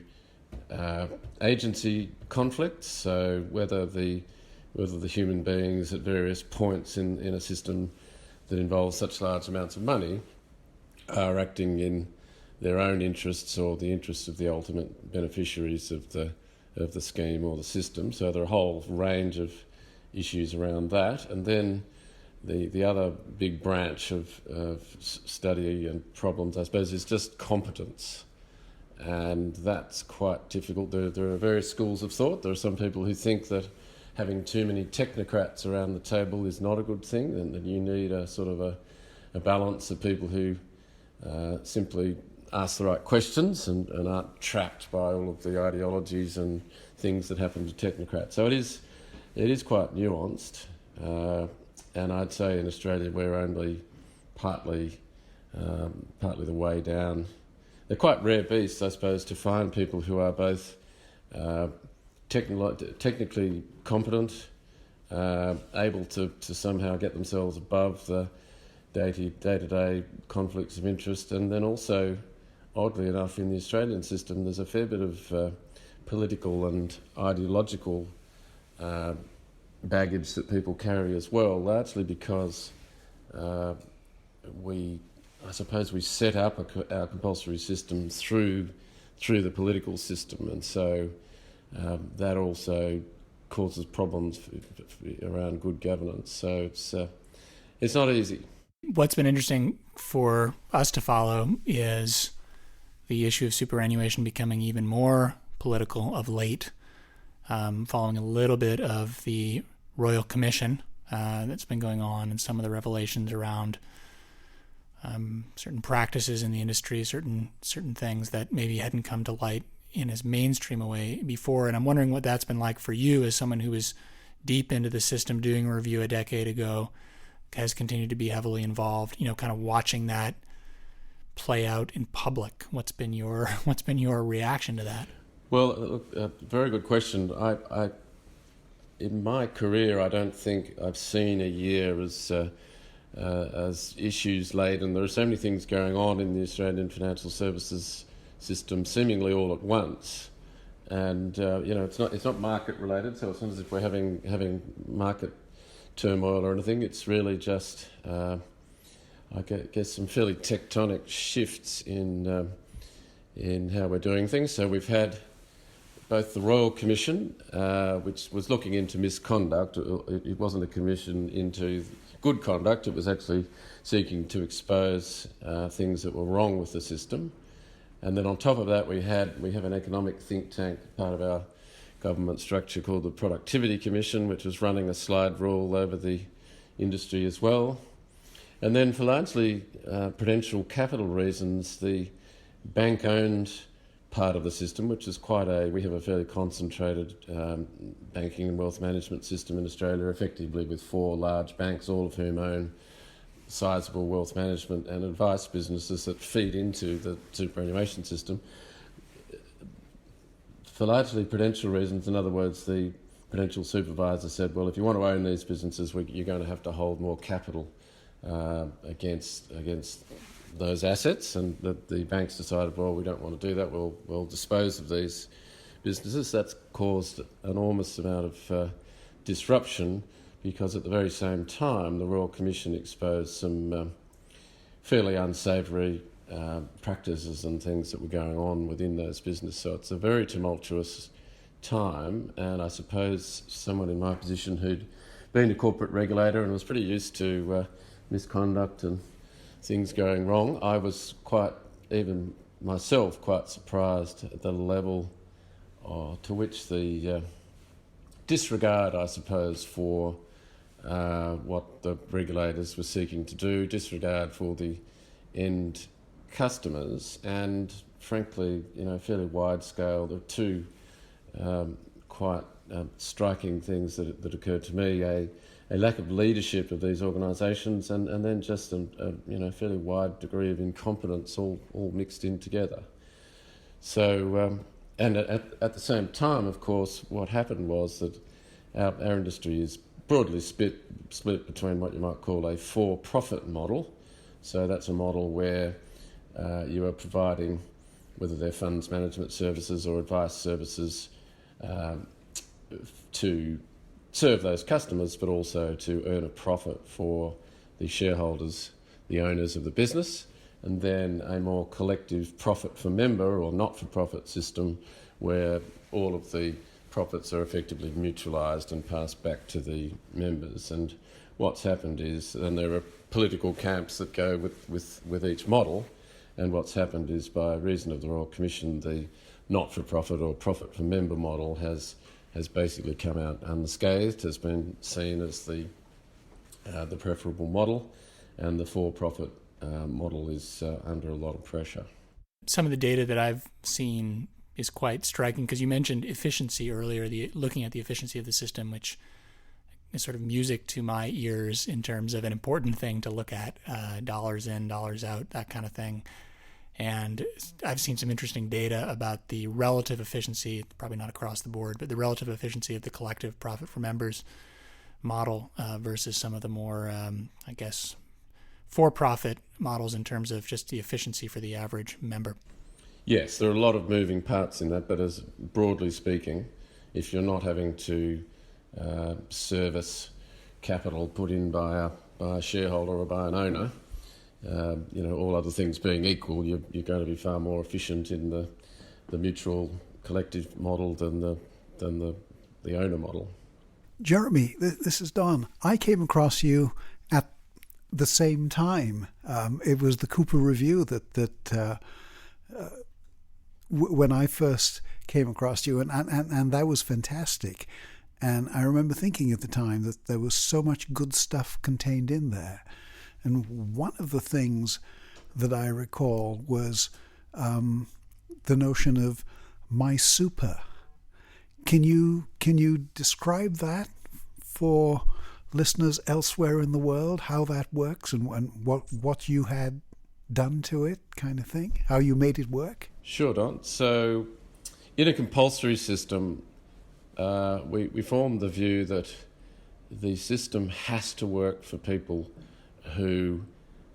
agency conflicts. So whether the human beings at various points in a system that involves such large amounts of money are acting in their own interests or the interests of the ultimate beneficiaries of the scheme or the system. So there are a whole range of issues around that. And then the other big branch of study and problems, I suppose, is just competence. And that's quite difficult. There are various schools of thought. There are some people who think that having too many technocrats around the table is not a good thing, and that you need a sort of a balance of people who simply ask the right questions and aren't trapped by all of the ideologies and things that happen to technocrats. So it is quite nuanced, and I'd say in Australia we're only partly the way down. They're quite rare beasts, I suppose, to find people who are both technically competent, able to somehow get themselves above the day-to-day conflicts of interest, and then also, oddly enough, in the Australian system, there's a fair bit of political and ideological baggage that people carry as well, largely because we set up our compulsory system through the political system, and so that also causes problems around good governance. So it's not easy. What's been interesting for us to follow is the issue of superannuation becoming even more political of late, following a little bit of the Royal Commission that's been going on and some of the revelations around certain practices in the industry, certain things that maybe hadn't come to light in as mainstream a way before. And I'm wondering what that's been like for you as someone who was deep into the system, doing a review a decade ago, has continued to be heavily involved, kind of watching that play out in public. What's been your reaction to that? Well, look, a very good question. I in my career, I don't think I've seen a year as issues laden. There are so many things going on in the Australian financial services system, seemingly all at once, and it's not market related. So it's not as if we're having market turmoil or anything. It's really just I guess some fairly tectonic shifts in how we're doing things. So we've had both the Royal Commission, which was looking into misconduct. It wasn't a commission into good conduct. It was actually seeking to expose things that were wrong with the system. And then on top of that, we have an economic think tank, part of our government structure, called the Productivity Commission, which was running a slide rule over the industry as well. And then for largely prudential capital reasons, the bank-owned part of the system, which is we have a fairly concentrated banking and wealth management system in Australia, effectively with 4 large banks, all of whom own sizable wealth management and advice businesses that feed into the superannuation system. for largely prudential reasons. In other words, the prudential supervisor said, well, if you want to own these businesses, you're going to have to hold more capital against those assets, and the banks decided, well, we don't want to do that, we'll dispose of these businesses. That's caused an enormous amount of disruption, because at the very same time the Royal Commission exposed some fairly unsavoury practices and things that were going on within those businesses. So it's a very tumultuous time, and I suppose someone in my position who'd been a corporate regulator and was pretty used to misconduct and things going wrong, I was quite surprised at the level to which the disregard, I suppose, for what the regulators were seeking to do, disregard for the end customers, and frankly, fairly wide scale. There are two quite striking things that occurred to me: a lack of leadership of these organisations, and then just a fairly wide degree of incompetence, all mixed in together. So, and at the same time, of course, what happened was that our industry is broadly split between what you might call a for-profit model. So that's a model where you are providing, whether they're funds management services or advice services, to serve those customers, but also to earn a profit for the shareholders, the owners of the business, and then a more collective profit for member or not-for-profit system where all of the profits are effectively mutualised and passed back to the members. And what's happened is, and there are political camps that go with each model, and what's happened is, by reason of the Royal Commission, the not-for-profit or profit for member model has basically come out unscathed, has been seen as the preferable model, and the for-profit model is under a lot of pressure. Some of the data that I've seen is quite striking, because you mentioned efficiency earlier, looking at the efficiency of the system, which is sort of music to my ears in terms of an important thing to look at, dollars in, dollars out, that kind of thing. And I've seen some interesting data about the relative efficiency, probably not across the board, but the relative efficiency of the collective profit for members model versus some of the more, for-profit models in terms of just the efficiency for the average member. Yes, there are a lot of moving parts in that, but as broadly speaking, if you're not having to service capital put in by a shareholder or by an owner, all other things being equal, you're going to be far more efficient in the mutual collective model than the owner model. Jeremy, this is Don. I came across you at the same time. It was the Cooper Review that when I first came across you, and that was fantastic. And I remember thinking at the time that there was so much good stuff contained in there. And one of the things that I recall was the notion of my super. Can you describe that for listeners elsewhere in the world, how that works and what you had done to it, kind of thing, how you made it work? Sure, Don. So in a compulsory system, we formed the view that the system has to work for people who,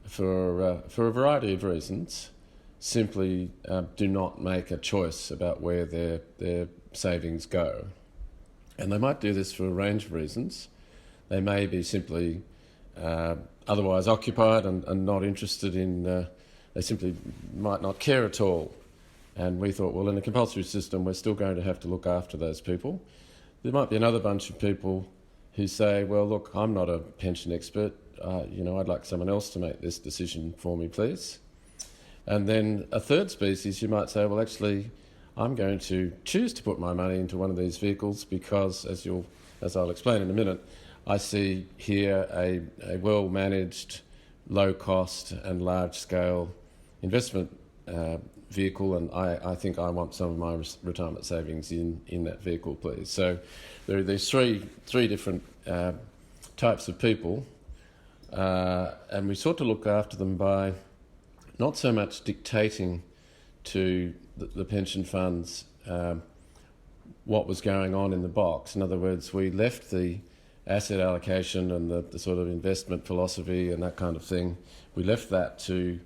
for a variety of reasons, simply do not make a choice about where their savings go. And they might do this for a range of reasons. They may be simply otherwise occupied and not interested in, they simply might not care at all. And we thought, well, in a compulsory system, we're still going to have to look after those people. There might be another bunch of people who say, well, look, I'm not a pension expert. I'd like someone else to make this decision for me, please. And then a third species, you might say, well, actually, I'm going to choose to put my money into one of these vehicles because, as I'll explain in a minute, I see here a well-managed, low-cost and large-scale investment vehicle, and I think I want some of my retirement savings in that vehicle, please. So there are these three different types of people, and we sought to look after them by not so much dictating to the pension funds what was going on in the box. In other words, we left the asset allocation and the sort of investment philosophy and that kind of thing, we left that to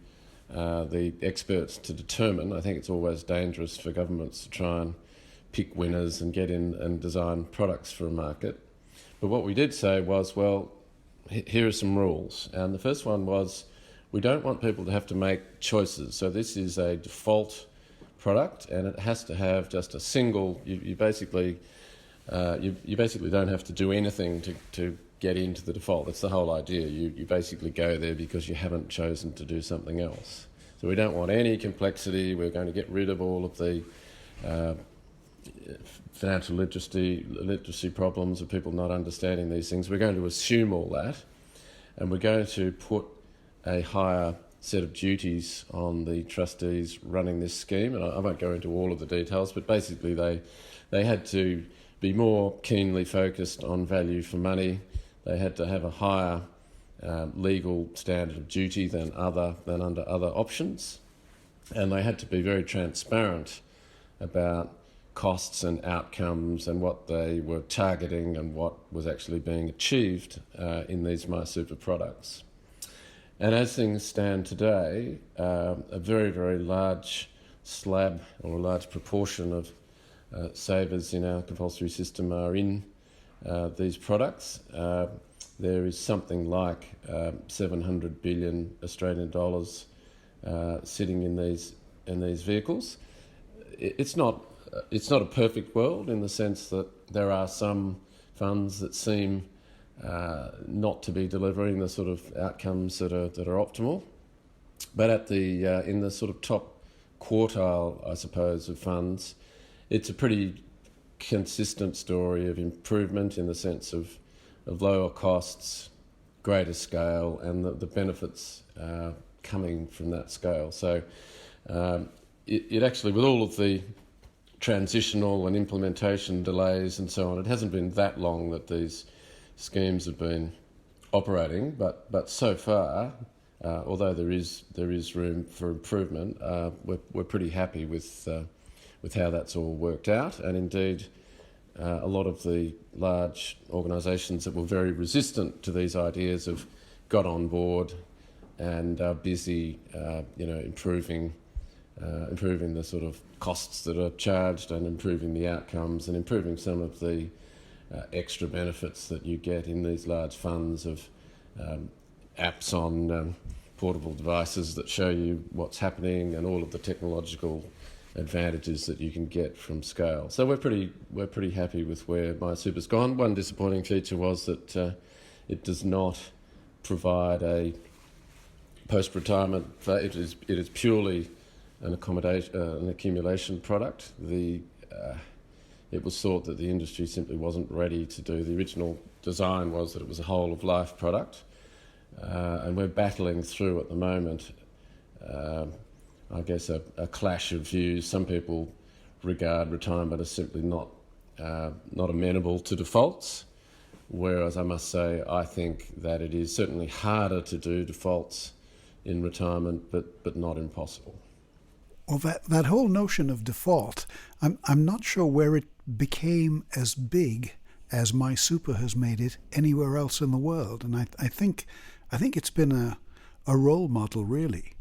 the experts to determine. I think it's always dangerous for governments to try and pick winners and get in and design products for a market. But what we did say was, well, here are some rules. And the first one was, we don't want people to have to make choices. So this is a default product, and it has to have just a single. You basically don't have to do anything to get into the default. That's the whole idea. You basically go there because you haven't chosen to do something else. So we don't want any complexity. We're going to get rid of all of the financial literacy problems of people not understanding these things. We're going to assume all that, and we're going to put a higher set of duties on the trustees running this scheme. And I won't go into all of the details, but basically they had to be more keenly focused on value for money. They had to have a higher legal standard of duty than under other options, and they had to be very transparent about costs and outcomes and what they were targeting and what was actually being achieved in these MySuper products. And as things stand today, a very, very large slab or a large proportion of savers in our compulsory system are in these products. There is something like 700 billion Australian dollars sitting in these vehicles. It's not a perfect world in the sense that there are some funds that seem not to be delivering the sort of outcomes that are optimal, but at the in the sort of top quartile, I suppose, of funds, it's a pretty consistent story of improvement in the sense of lower costs, greater scale, and the benefits coming from that scale. So it actually, with all of the transitional and implementation delays and so on, it hasn't been that long that these schemes have been operating, but so far, although there is room for improvement, we're pretty happy with how that's all worked out. And indeed, a lot of the large organisations that were very resistant to these ideas have got on board and are busy, improving the sort of costs that are charged and improving the outcomes and improving some of the extra benefits that you get in these large funds of apps on portable devices that show you what's happening and all of the technological advantages that you can get from scale. So we're pretty happy with where MySuper's gone. One disappointing feature was that it does not provide a post-retirement. It is purely an accumulation product. It was thought that the industry simply wasn't ready to do. The original design was that it was a whole of life product, and we're battling through at the moment, I guess, a clash of views. Some people regard retirement as simply not amenable to defaults, whereas I must say I think that it is certainly harder to do defaults in retirement, but not impossible. Well, that whole notion of default, I'm not sure where it became as big as MySuper has made it anywhere else in the world, and I think it's been a role model really,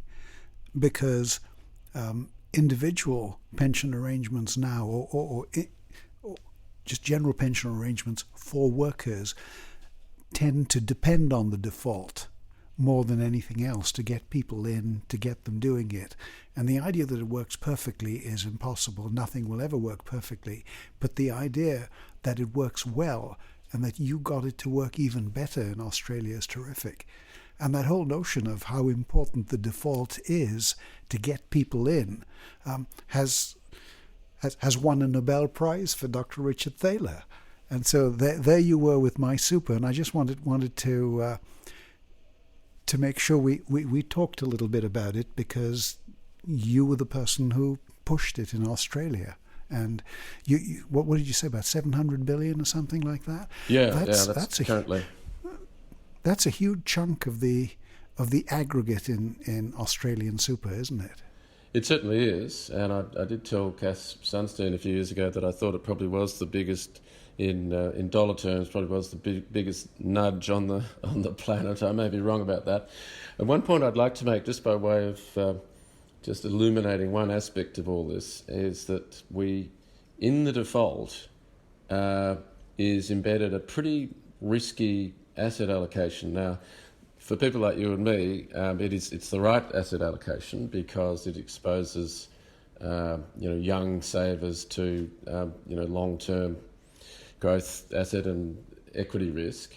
because individual pension arrangements now, or just general pension arrangements for workers, tend to depend on the default more than anything else to get people in, to get them doing it. And the idea that it works perfectly is impossible. Nothing will ever work perfectly. But the idea that it works well and that you got it to work even better in Australia is terrific. And that whole notion of how important the default is to get people in has won a Nobel Prize for Dr. Richard Thaler. And so there you were with MySuper, and I just wanted to make sure we talked a little bit about it, because you were the person who pushed it in Australia. And you what did you say, about 700 billion or something like that? Yeah, that's currently. That's a huge chunk of the aggregate in Australian super, isn't it? It certainly is, and I did tell Cass Sunstein a few years ago that I thought it probably was the biggest, in dollar terms, probably was the biggest nudge on the planet. I may be wrong about that. And one point I'd like to make, just by way of just illuminating one aspect of all this, is that in the default, is embedded a pretty risky asset allocation. Now, for people like you and me, it's the right asset allocation because it exposes young savers to long-term growth asset and equity risk.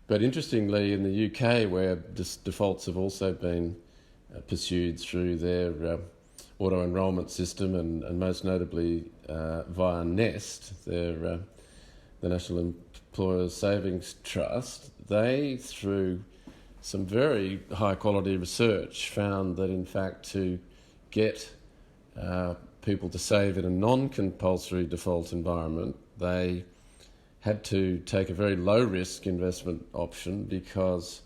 But interestingly, in the UK, where defaults have also been pursued through their auto-enrolment system and most notably via Nest, the National Employers Savings Trust, they, through some very high-quality research, found that, in fact, to get people to save in a non-compulsory default environment, they had to take a very low-risk investment option because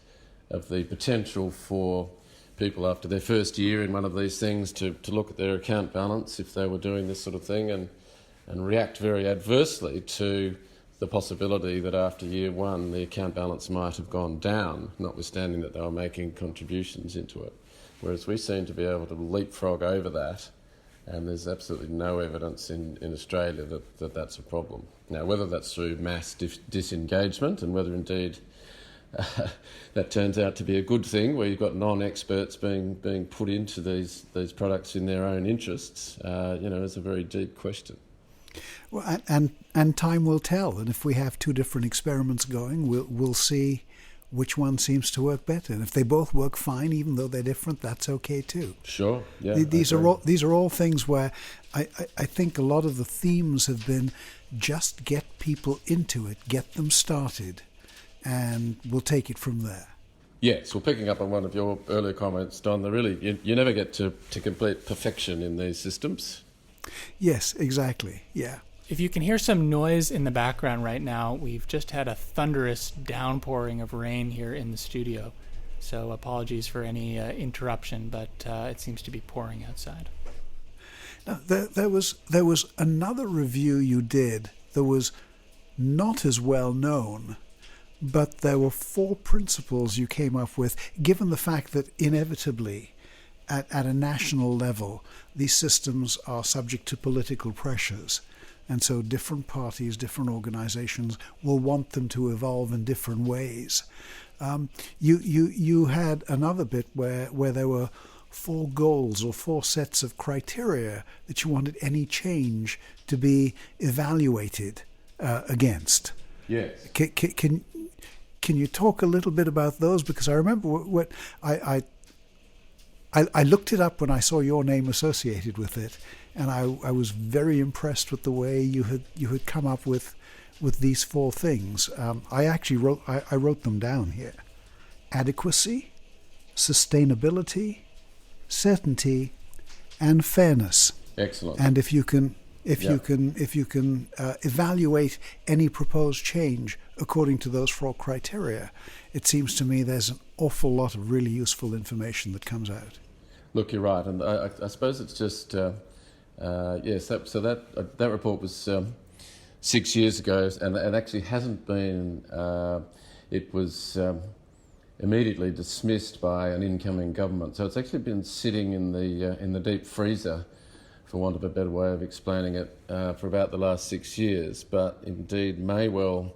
of the potential for people after their first year in one of these things to look at their account balance if they were doing this sort of thing and react very adversely to the possibility that after year one the account balance might have gone down, notwithstanding that they were making contributions into it. Whereas we seem to be able to leapfrog over that, and there's absolutely no evidence in Australia that that's a problem. Now, whether that's through mass disengagement and whether indeed that turns out to be a good thing, where you've got non-experts being put into these products in their own interests, is a very deep question. Well, and time will tell. And if we have two different experiments going, we'll see which one seems to work better. And if they both work fine, even though they're different, that's okay too. Sure. Yeah. These are all things where I think a lot of the themes have been just get people into it, get them started, and we'll take it from there. Yes, well, picking up on one of your earlier comments, Don, you never get to complete perfection in these systems. Yes, exactly. Yeah. If you can hear some noise in the background right now, we've just had a thunderous downpouring of rain here in the studio. So apologies for any interruption, but it seems to be pouring outside. Now, there was another review you did that was not as well known, but there were 4 principles you came up with, given the fact that inevitably at a national level, these systems are subject to political pressures. And so different parties, different organizations will want them to evolve in different ways. You had another bit where there were 4 goals or 4 sets of criteria that you wanted any change to be evaluated against. Yes. Can you talk a little bit about those? Because I remember what I looked it up when I saw your name associated with it, and I was very impressed with the way you had come up with these 4 things. I wrote them down here: adequacy, sustainability, certainty, and fairness. Excellent. And if you can evaluate any proposed change according to those 4 criteria, it seems to me there's an awful lot of really useful information that comes out. Look, you're right, and I suppose it's just yes. So that report was 6 years ago, and actually hasn't been. It was immediately dismissed by an incoming government. So it's actually been sitting in the deep freezer, for want of a better way of explaining it, for about the last 6 years. But indeed may well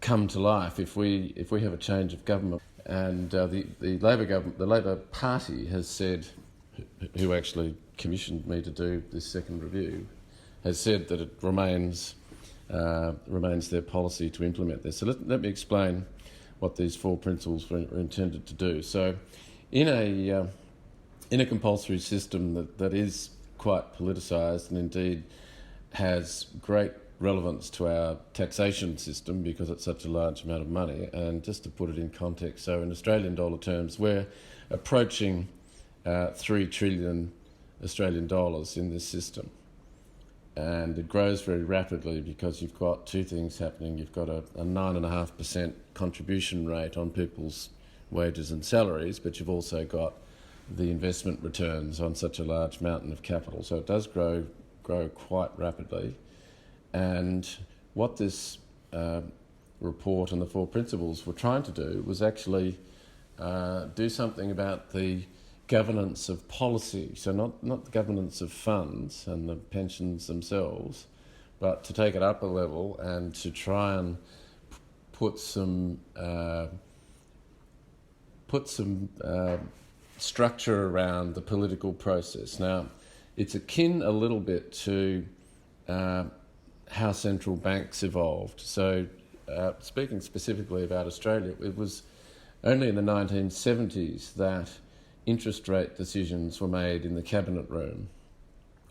come to life if we have a change of government. And the Labor government, the Labor Party, has said, who actually commissioned me to do this second review, has said that it remains their policy to implement this. So let me explain what these 4 principles were intended to do. So, in a compulsory system that is quite politicised and indeed has great relevance to our taxation system because it's such a large amount of money. And just to put it in context, so in Australian dollar terms, we're approaching 3 trillion Australian dollars in this system. And it grows very rapidly because you've got 2 things happening. You've got a 9.5% contribution rate on people's wages and salaries, but you've also got the investment returns on such a large mountain of capital. So it does grow quite rapidly. And what this report and the 4 principles were trying to do was actually do something about the governance of policy. So not the governance of funds and the pensions themselves, but to take it up a level and to try and put some structure around the political process. Now, it's akin a little bit to how central banks evolved. So, speaking specifically about Australia, it was only in the 1970s that interest rate decisions were made in the cabinet room,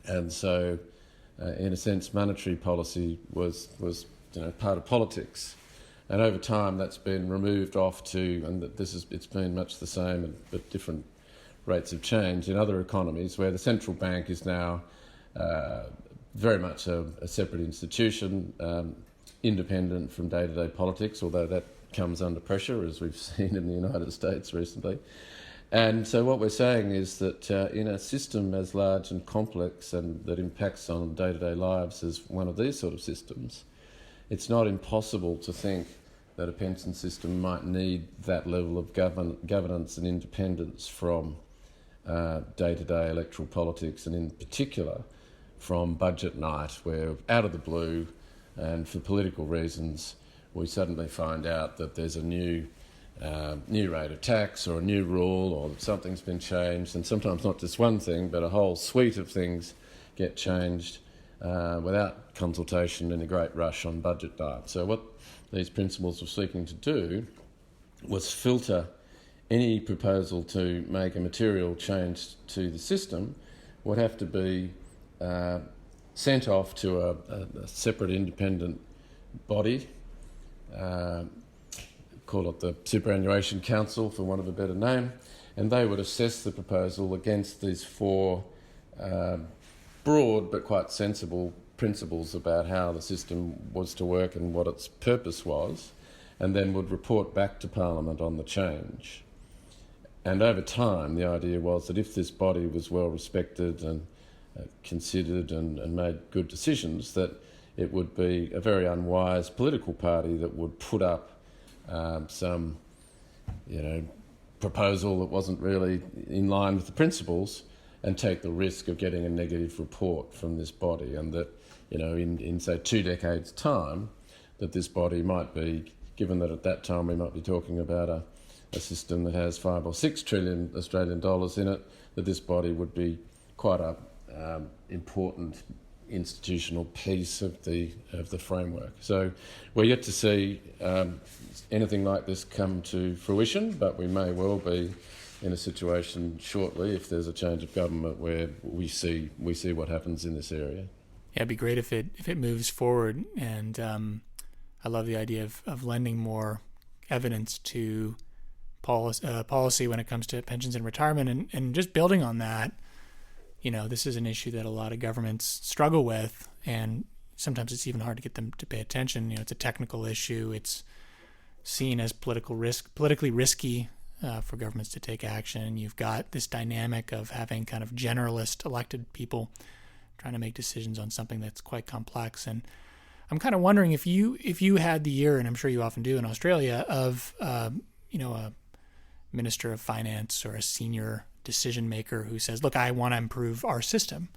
and so, in a sense, monetary policy was part of politics. And over time, that's been removed off to, and it's been much the same, but different rates of change in other economies, where the central bank is now very much a separate institution, independent from day-to-day politics, although that comes under pressure, as we've seen in the United States recently. And so what we're saying is that in a system as large and complex and that impacts on day-to-day lives as one of these sort of systems, it's not impossible to think that a pension system might need that level of governance and independence from day-to-day electoral politics, and in particular from budget night, where out of the blue and for political reasons we suddenly find out that there's a new rate of tax or a new rule, or something's been changed, and sometimes not just one thing but a whole suite of things get changed without consultation in a great rush on budget night. So what these principles were seeking to do was filter any proposal to make a material change to the system would have to be sent off to a separate independent body, call it the Superannuation Council for want of a better name, and they would assess the proposal against these 4 broad but quite sensible principles about how the system was to work and what its purpose was, and then would report back to Parliament on the change. And over time, the idea was that if this body was well respected and considered and made good decisions, that it would be a very unwise political party that would put up some proposal that wasn't really in line with the principles and take the risk of getting a negative report from this body, and that in say 2 decades' time, that this body might be, given that at that time we might be talking about a system that has 5 or 6 trillion Australian dollars in it, that this body would be quite a important institutional piece of the framework. So we're yet to see anything like this come to fruition, but we may well be in a situation shortly, if there's a change of government, where we see what happens in this area. Yeah, it'd be great if it moves forward, and I love the idea of lending more evidence to policy when it comes to pensions and retirement, and just building on that. This is an issue that a lot of governments struggle with, and sometimes it's even hard to get them to pay attention. It's a technical issue. It's seen as politically risky for governments to take action. You've got this dynamic of having kind of generalist elected people trying to make decisions on something that's quite complex. And I'm kind of wondering if you had the year, and I'm sure you often do in Australia, of a minister of finance or a senior decision maker who says, look, I want to improve our system.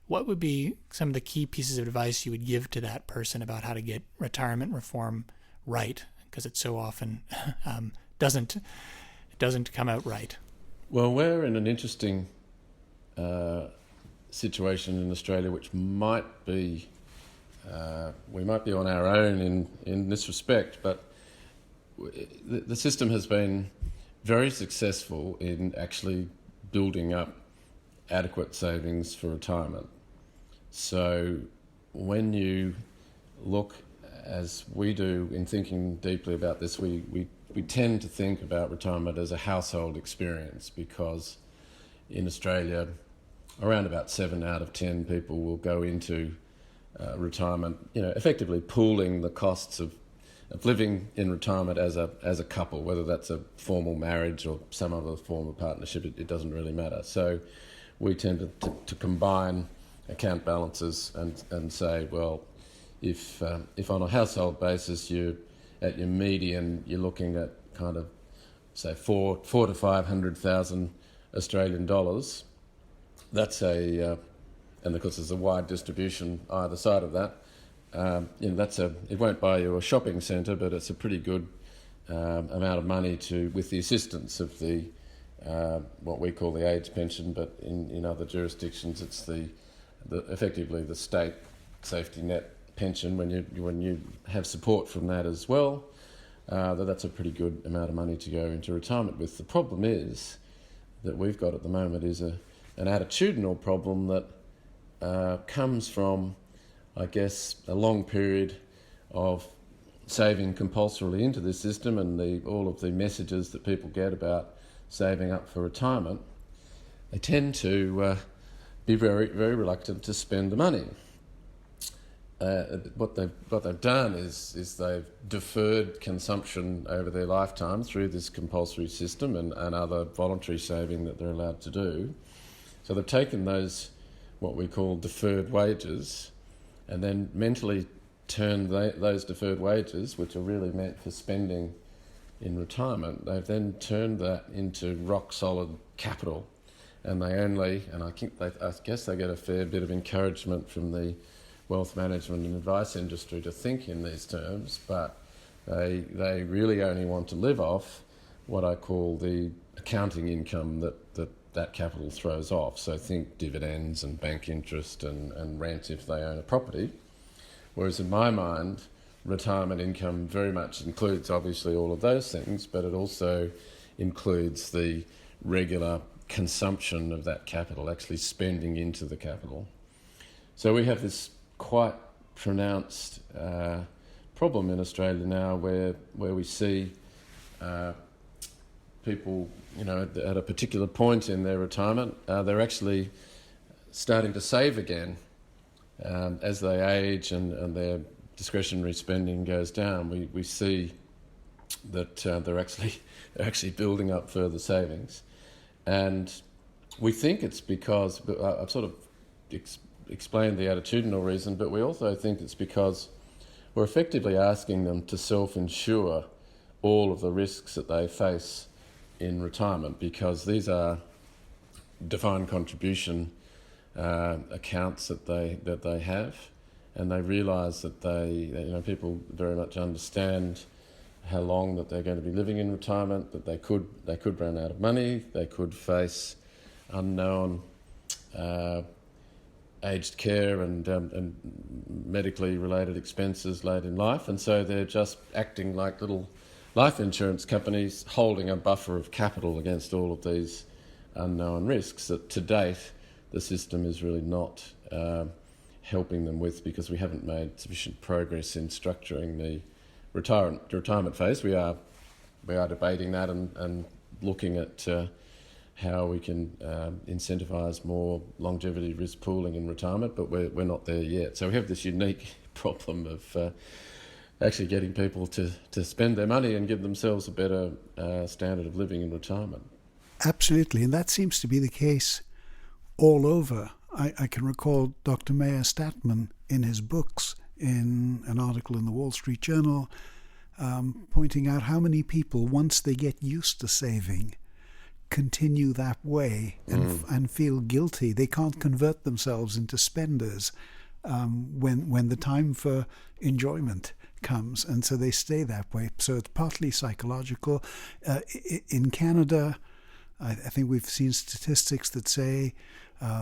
What would be some of the key pieces of advice you would give to that person about how to get retirement reform right? Because it so often doesn't come out right. Well, we're in an interesting situation in Australia, which might be we might be on our own in this respect, but the system has been very successful in actually building up adequate savings for retirement. So when you look, as we do in thinking deeply about this, we tend to think about retirement as a household experience, because in Australia around about 7 out of 10 people will go into retirement, effectively pooling the costs of living in retirement as a couple, whether that's a formal marriage or some other form of partnership. It doesn't really matter. So we tend to combine account balances and say, well, if on a household basis you at your median you're looking at kind of say four to 500,000 Australian dollars, that's and of course there's a wide distribution either side of that. It won't buy you a shopping centre, but it's a pretty good amount of money with the assistance of the what we call the age pension, but in other jurisdictions it's effectively the state safety net pension. When you have support from that as well, that's a pretty good amount of money to go into retirement with. The problem is that we've got at the moment is an attitudinal problem that comes from, I guess, a long period of saving compulsorily into this system and all of the messages that people get about saving up for retirement. They tend to be very, very reluctant to spend the money. What they've done is they've deferred consumption over their lifetime through this compulsory system and other voluntary saving that they're allowed to do. So they've taken those, what we call deferred wages, and then mentally turned those deferred wages, which are really meant for spending in retirement, they've then turned that into rock solid capital. And I guess they get a fair bit of encouragement from the wealth management and advice industry to think in these terms, but they really only want to live off what I call the accounting income that capital throws off. So think dividends and bank interest and rent if they own a property. Whereas in my mind, retirement income very much includes obviously all of those things, but it also includes the regular consumption of that capital, actually spending into the capital. So we have this quite pronounced problem in Australia now where we see people, at a particular point in their retirement, they're actually starting to save again as they age and their discretionary spending goes down. We see that they're actually building up further savings, and we think it's because I've sort of explained the attitudinal reason, but we also think it's because we're effectively asking them to self-insure all of the risks that they face in retirement, because these are defined contribution accounts that they have, and they realise that people very much understand how long that they're going to be living in retirement, that they could run out of money, they could face unknown aged care and medically related expenses late in life, and so they're just acting like little life insurance companies holding a buffer of capital against all of these unknown risks that to date the system is really not helping them with, because we haven't made sufficient progress in structuring the retirement phase. We are debating that and looking at how we can incentivise more longevity risk pooling in retirement, but we're not there yet. So we have this unique problem of actually getting people to spend their money and give themselves a better standard of living in retirement. Absolutely, and that seems to be the case all over. I can recall Dr. Mayer Statman in his books, in an article in the Wall Street Journal, pointing out how many people, once they get used to saving, continue that way and feel guilty. They can't convert themselves into spenders when the time for enjoyment comes, and so they stay that way. So it's partly psychological. In Canada, I think we've seen statistics that say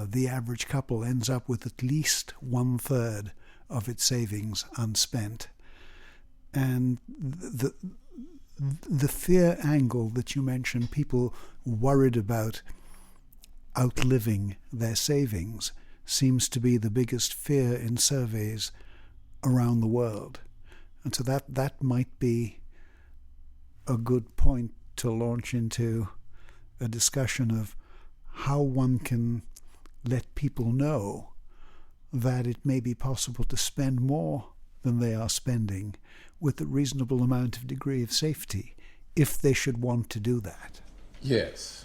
the average couple ends up with at least 1/3 of its savings unspent. And the fear angle that you mentioned, people worried about outliving their savings, seems to be the biggest fear in surveys around the world. And so that might be a good point to launch into a discussion of how one can let people know that it may be possible to spend more than they are spending with a reasonable amount of degree of safety, if they should want to do that? Yes.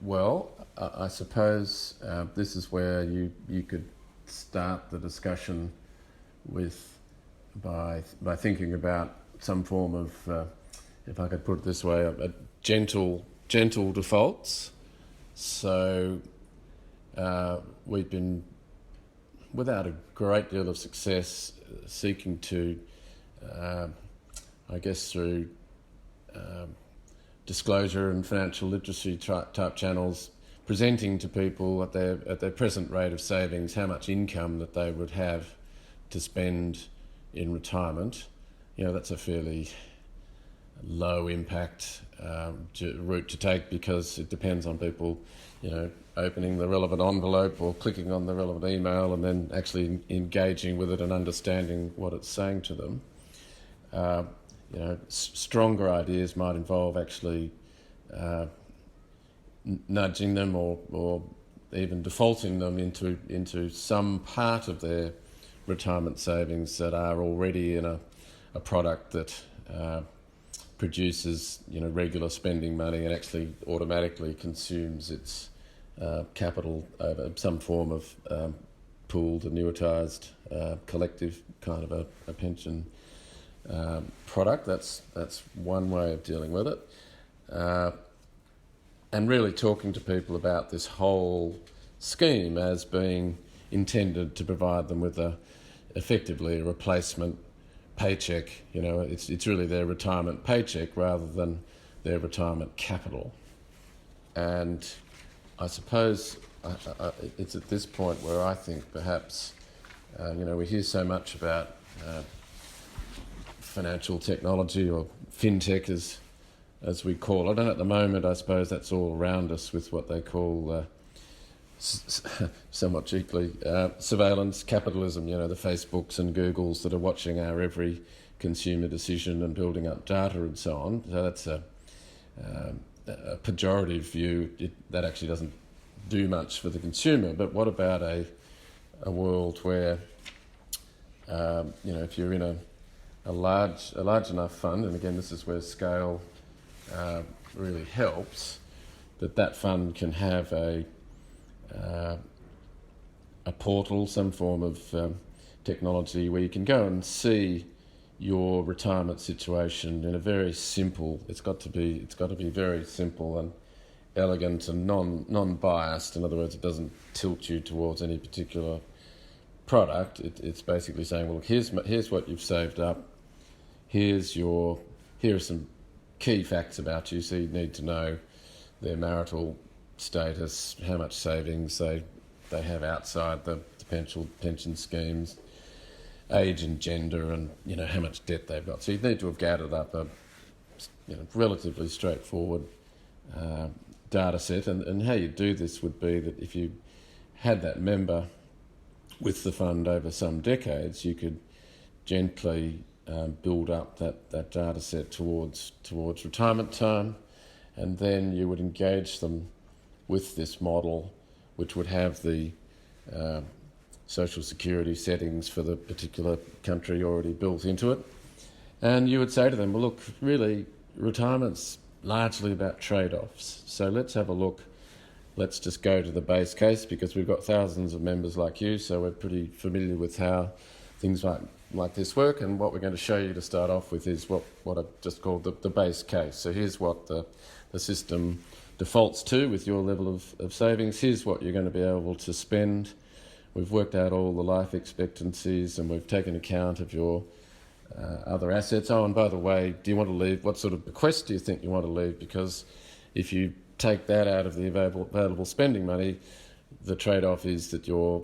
Well, I suppose this is where you could start the discussion by thinking about some form of, if I could put it this way, a gentle defaults. So we've been, without a great deal of success, seeking to, I guess through disclosure and financial literacy type channels, presenting to people at their present rate of savings how much income that they would have to spend in retirement. That's a fairly low impact route to take, because it depends on people, opening the relevant envelope or clicking on the relevant email and then actually engaging with it and understanding what it's saying to them. Stronger ideas might involve actually nudging them or even defaulting them into some part of their retirement savings that are already in a product that produces regular spending money and actually automatically consumes its capital over some form of pooled, annuitised, collective kind of a pension product. That's one way of dealing with it. And really talking to people about this whole scheme as being intended to provide them with effectively a replacement paycheck. It's really their retirement paycheck rather than their retirement capital. And I suppose it's at this point where I think perhaps, we hear so much about financial technology, or fintech as we call it, and at the moment I suppose that's all around us with what they call somewhat cheekily surveillance capitalism, the Facebooks and Googles that are watching our every consumer decision and building up data and so on. So that's a pejorative view. That actually doesn't do much for the consumer. But what about a world where if you're in a large enough fund, and again this is where scale really helps, that fund can have a portal, some form of technology where you can go and see your retirement situation in a very simple. It's got to be very simple and elegant and non-biased. In other words, it doesn't tilt you towards any particular product. It's basically saying, well, look, here's what you've saved up. Here are some key facts about you. So you need to know their marital status, how much savings they have outside the pension schemes, age and gender, and how much debt they've got. So you need to have gathered up a relatively straightforward data set. And how you do this would be that if you had that member with the fund over some decades, you could gently build up that data set towards retirement time, and then you would engage them with this model, which would have the social security settings for the particular country already built into it. And you would say to them, well, look, really, retirement's largely about trade-offs. So let's have a look. Let's just go to the base case, because we've got thousands of members like you, so we're pretty familiar with how things like this work. And what we're going to show you to start off with is what I've just called the base case. So here's what the system defaults to with your level of savings. Here's what you're going to be able to spend. We've worked out all the life expectancies, and we've taken account of your other assets. Oh, and by the way, do you want to leave? What sort of bequest do you think you want to leave? Because if you take that out of the available spending money, the trade-off is that your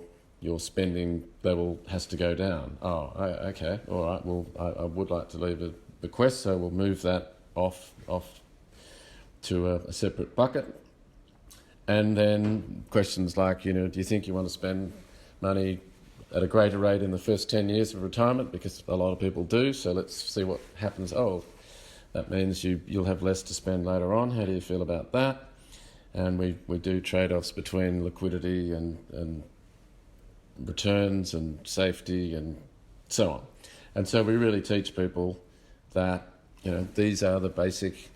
spending level has to go down. Oh, okay, all right. Well, I would like to leave a bequest, so we'll move that off to a separate bucket. And then questions like, do you think you want to spend money at a greater rate in the first 10 years of retirement? Because a lot of people do, so let's see what happens. Oh, that means you'll have less to spend later on. How do you feel about that? And we do trade-offs between liquidity and returns and safety and so on. And so we really teach people that, these are the basic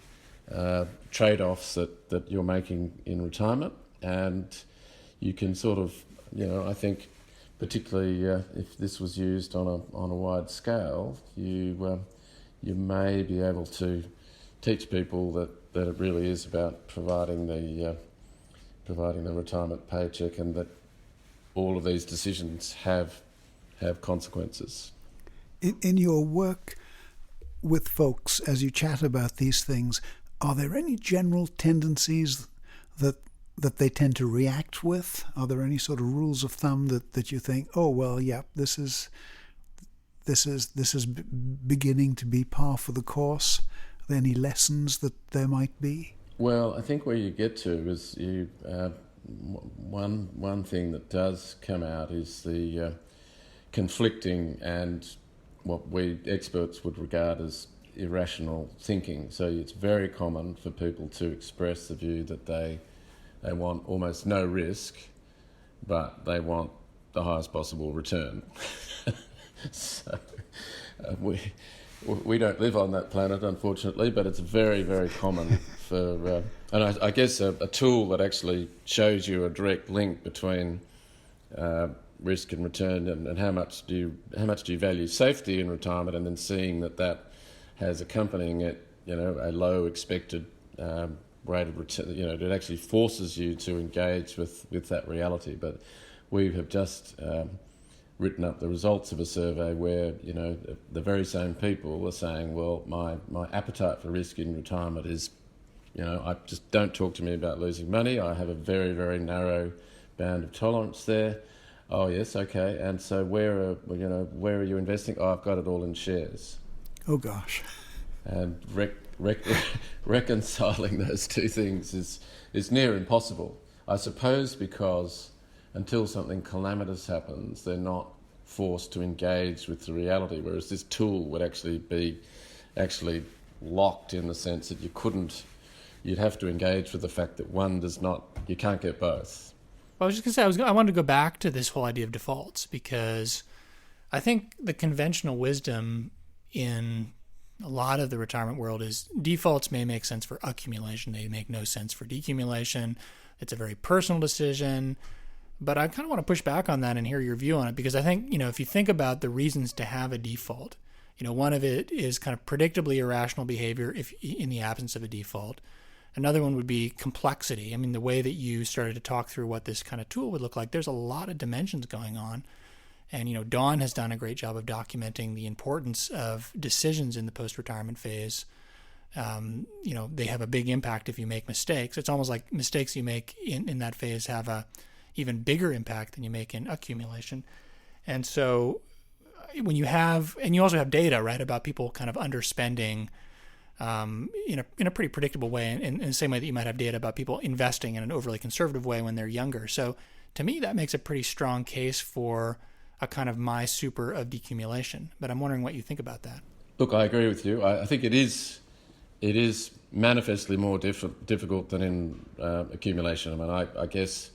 trade-offs that you're making in retirement, and you can sort of, I think, particularly if this was used on a wide scale, you may be able to teach people that it really is about providing the retirement paycheck, and that all of these decisions have consequences. In your work with folks, as you chat about these things, are there any general tendencies that they tend to react with? Are there any sort of rules of thumb that you think, oh well, yeah, this is beginning to be par for the course? Are there any lessons that there might be? Well, I think where you get to is one thing that does come out is the conflicting and what we experts would regard as irrational thinking. So it's very common for people to express the view that they want almost no risk, but they want the highest possible return. So we don't live on that planet, unfortunately, but it's very, very common for... and I guess a tool that actually shows you a direct link between risk and return, and how much do you value safety in retirement, and then seeing that has accompanying it, a low expected rate of return. It actually forces you to engage with that reality. But we have just written up the results of a survey where the very same people are saying, well, my appetite for risk in retirement is, I just don't talk to me about losing money. I have a very, very narrow band of tolerance there. Oh yes, okay. And so where are you investing? Oh, I've got it all in shares. Oh gosh. And reconciling those two things is near impossible. I suppose because until something calamitous happens, they're not forced to engage with the reality, whereas this tool would actually be locked in the sense that you'd have to engage with the fact that you can't get both. Well, I was just going to say, I wanted to go back to this whole idea of defaults, because I think the conventional wisdom in a lot of the retirement world is defaults may make sense for accumulation. They make no sense for decumulation. It's a very personal decision. But I kind of want to push back on that and hear your view on it, because I think, if you think about the reasons to have a default, one of it is kind of predictably irrational behavior if in the absence of a default. Another one would be complexity. I mean, the way that you started to talk through what this kind of tool would look like, there's a lot of dimensions going on. And, Dawn has done a great job of documenting the importance of decisions in the post-retirement phase. They have a big impact if you make mistakes. It's almost like mistakes you make in that phase have a even bigger impact than you make in accumulation. And so when you also have data, right, about people kind of underspending in a pretty predictable way, in the same way that you might have data about people investing in an overly conservative way when they're younger. So to me, that makes a pretty strong case for a kind of my super of decumulation. But I'm wondering what you think about that. Look, I agree with you. I think it is manifestly more difficult than in accumulation. I mean, I guess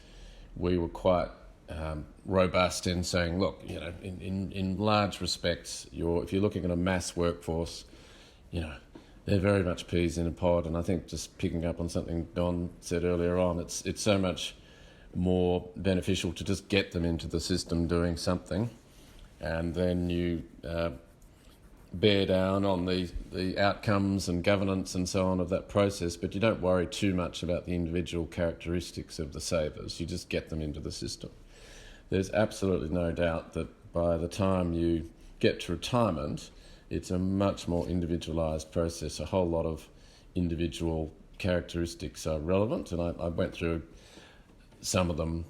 we were quite robust in saying, look, in large respects, if you're looking at a mass workforce, they're very much peas in a pod. And I think, just picking up on something Don said earlier on, it's so much more beneficial to just get them into the system doing something, and then you bear down on the outcomes and governance and so on of that process, but you don't worry too much about the individual characteristics of the savers. You just get them into the system. There's absolutely no doubt that by the time you get to retirement, it's a much more individualised process. A whole lot of individual characteristics are relevant, and I went through some of them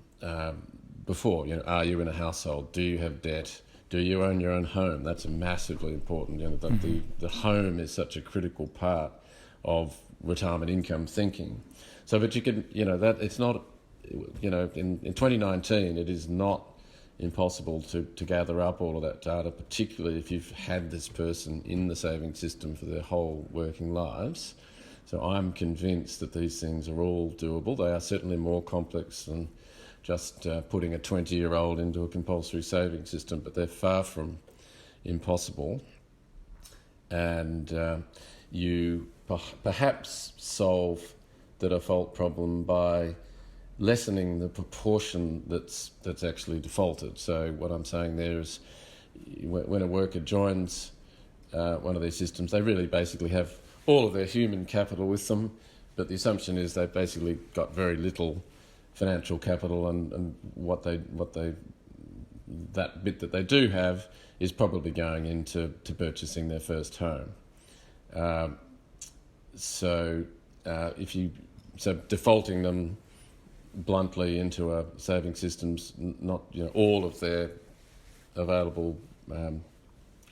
before. Are you in a household? Do you have debt? Do you own your own home? That's massively important. The home is such a critical part of retirement income thinking. So, but you can, that it's not, in 2019, it is not impossible to gather up all of that data, particularly if you've had this person in the saving system for their whole working lives. So I'm convinced that these things are all doable. They are certainly more complex than just putting a 20-year-old into a compulsory saving system, but they're far from impossible, and you perhaps solve the default problem by lessening the proportion that's actually defaulted. So what I'm saying there is, when a worker joins one of these systems, they really basically have all of their human capital with them, but the assumption is they've basically got very little financial capital, and that bit that they do have is probably going into purchasing their first home. So defaulting them bluntly into a saving system's not all of their available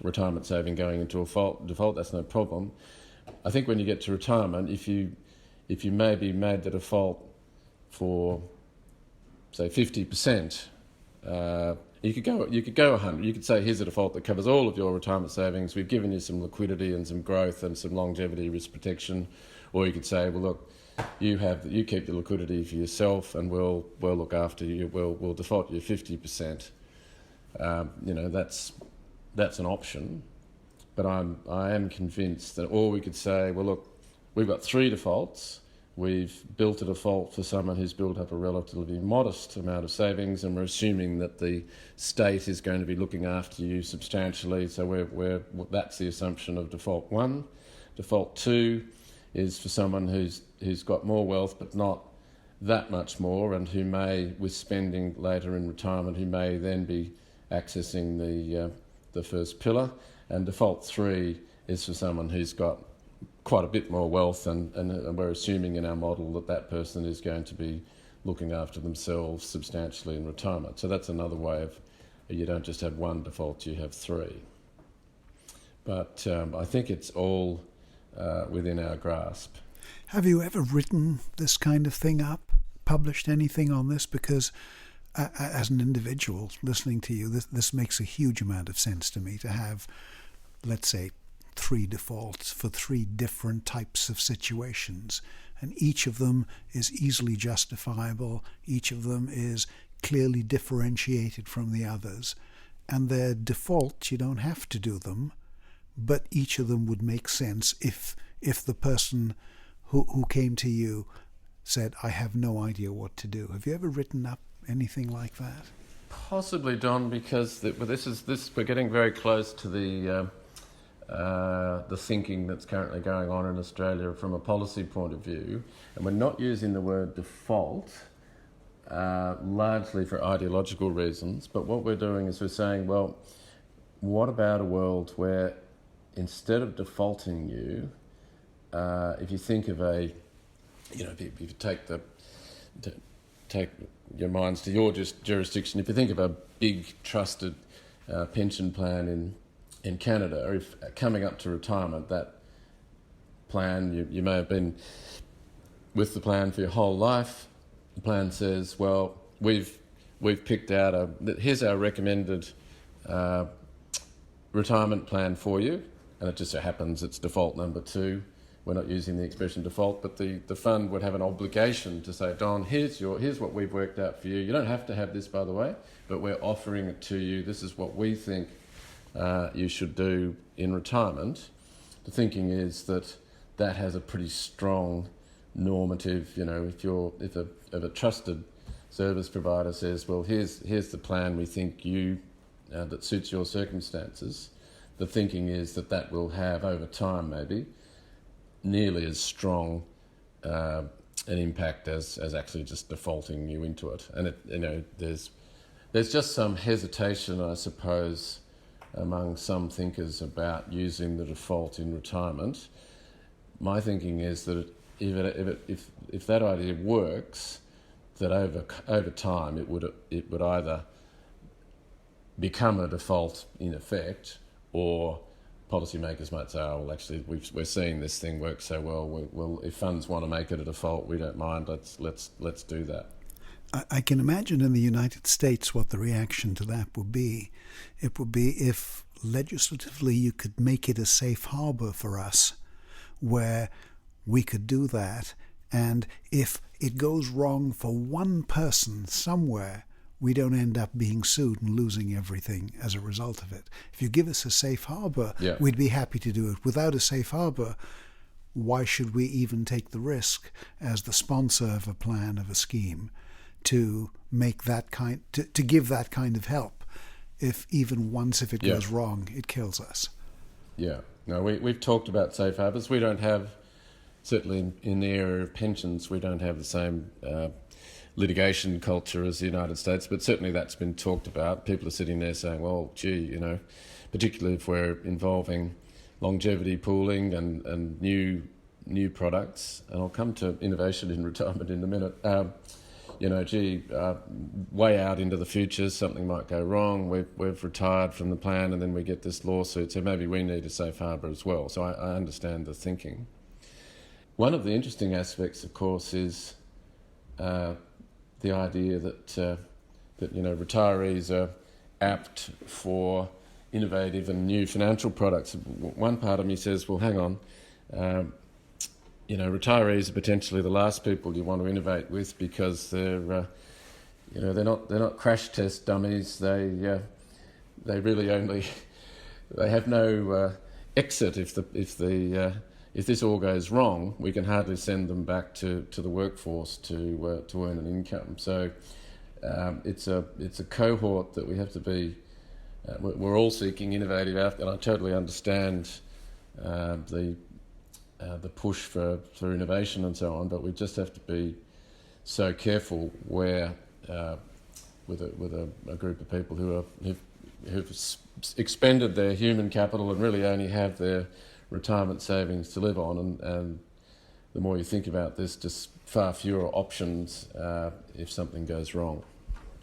retirement saving going into a default. That's no problem. I think when you get to retirement, if you maybe made the default for say 50%, you could go 100. You could say, here's a default that covers all of your retirement savings. We've given you some liquidity and some growth and some longevity risk protection. Or you could say, well, look, you keep the liquidity for yourself, and we'll look after you. We'll default you 50%. That's an option. But I am convinced that, or we could say, well, look, we've got 3 defaults. We've built a default for someone who's built up a relatively modest amount of savings, and we're assuming that the state is going to be looking after you substantially. So that's the assumption of default 1. Default 2 is for someone who's got more wealth but not that much more, and who may, with spending later in retirement, who may then be accessing the first pillar. And default 3 is for someone who's got quite a bit more wealth, and we're assuming in our model that person is going to be looking after themselves substantially in retirement. So that's another way of, you don't just have 1 default, you have 3. But I think it's all within our grasp. Have you ever written this kind of thing up, published anything on this? Because as an individual listening to you, this makes a huge amount of sense to me, to have, let's say, 3 defaults for 3 different types of situations, and each of them is easily justifiable, each of them is clearly differentiated from the others, and they're defaults. You don't have to do them, but each of them would make sense if the person who came to you said, I have no idea what to do. Have you ever written up anything like that? Possibly, Don, because we're getting very close to the thinking that's currently going on in Australia from a policy point of view, and we're not using the word default largely for ideological reasons, but what we're doing is we're saying, well, what about a world where instead of defaulting you, if you think of if you take your minds to your jurisdiction, if you think of a big trusted pension plan in Canada, or if coming up to retirement, that plan, you may have been with the plan for your whole life. The plan says, well, we've picked out here's our recommended retirement plan for you, and it just so happens it's default number 2. We're not using the expression default, but the fund would have an obligation to say, Don, here's what we've worked out for you. You don't have to have this, by the way, but we're offering it to you. This is what we think you should do in retirement. The thinking is that has a pretty strong normative. If a trusted service provider says, well, here's the plan we think you that suits your circumstances, the thinking is that will have over time maybe nearly as strong an impact as actually just defaulting you into it. And there's just some hesitation, I suppose, among some thinkers about using the default in retirement. My thinking is that if that idea works, that over time it would either become a default in effect, or policymakers might say, oh, well, actually we're seeing this thing work so well. If funds want to make it a default, we don't mind. Let's do that. I can imagine in the United States what the reaction to that would be. It would be if legislatively you could make it a safe harbor for us where we could do that, and if it goes wrong for one person somewhere, we don't end up being sued and losing everything as a result of it. If you give us a safe harbor, we'd be happy to do it. Without a safe harbor, why should we even take the risk as the sponsor of a plan, of a scheme, to make that to give that kind of help? If it goes wrong, it kills us. Yeah. No, we've talked about safe harbors. We don't have, certainly in the area of pensions, we don't have the same litigation culture as the United States, but certainly that's been talked about. People are sitting there saying, well, gee, particularly if we're involving longevity pooling and new products, and I'll come to innovation in retirement in a minute. Way out into the future, something might go wrong. We've retired from the plan, and then we get this lawsuit. So maybe we need a safe harbour as well. So I understand the thinking. One of the interesting aspects, of course, is the idea that retirees are apt for innovative and new financial products. One part of me says, well, hang on. Retirees are potentially the last people you want to innovate with, because they're not crash test dummies. They really only they have no exit if this all goes wrong. We can hardly send them back to the workforce to earn an income. So it's a cohort that we have to be. We're all seeking innovative outcomes, and I totally understand the push for innovation and so on, but we just have to be so careful where with a group of people who've expended their human capital and really only have their retirement savings to live on, and the more you think about this, just far fewer options if something goes wrong.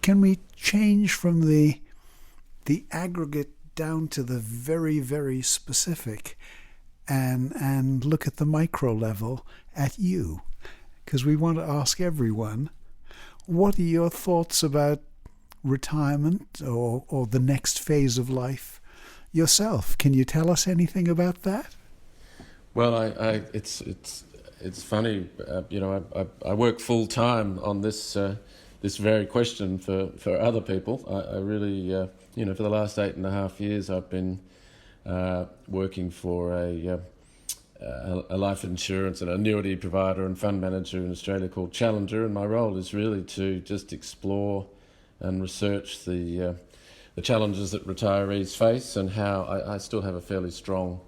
Can we change from the aggregate down to the very, very specific and look at the micro level at you? Because we want to ask everyone, what are your thoughts about retirement or the next phase of life yourself? Can you tell us anything about that? Well, it's funny. I work full time on this very question for other people. I really, for the last 8.5 years, I've been working for a life insurance and annuity provider and fund manager in Australia called Challenger, and my role is really to just explore and research the challenges that retirees face, and how I still have a fairly strong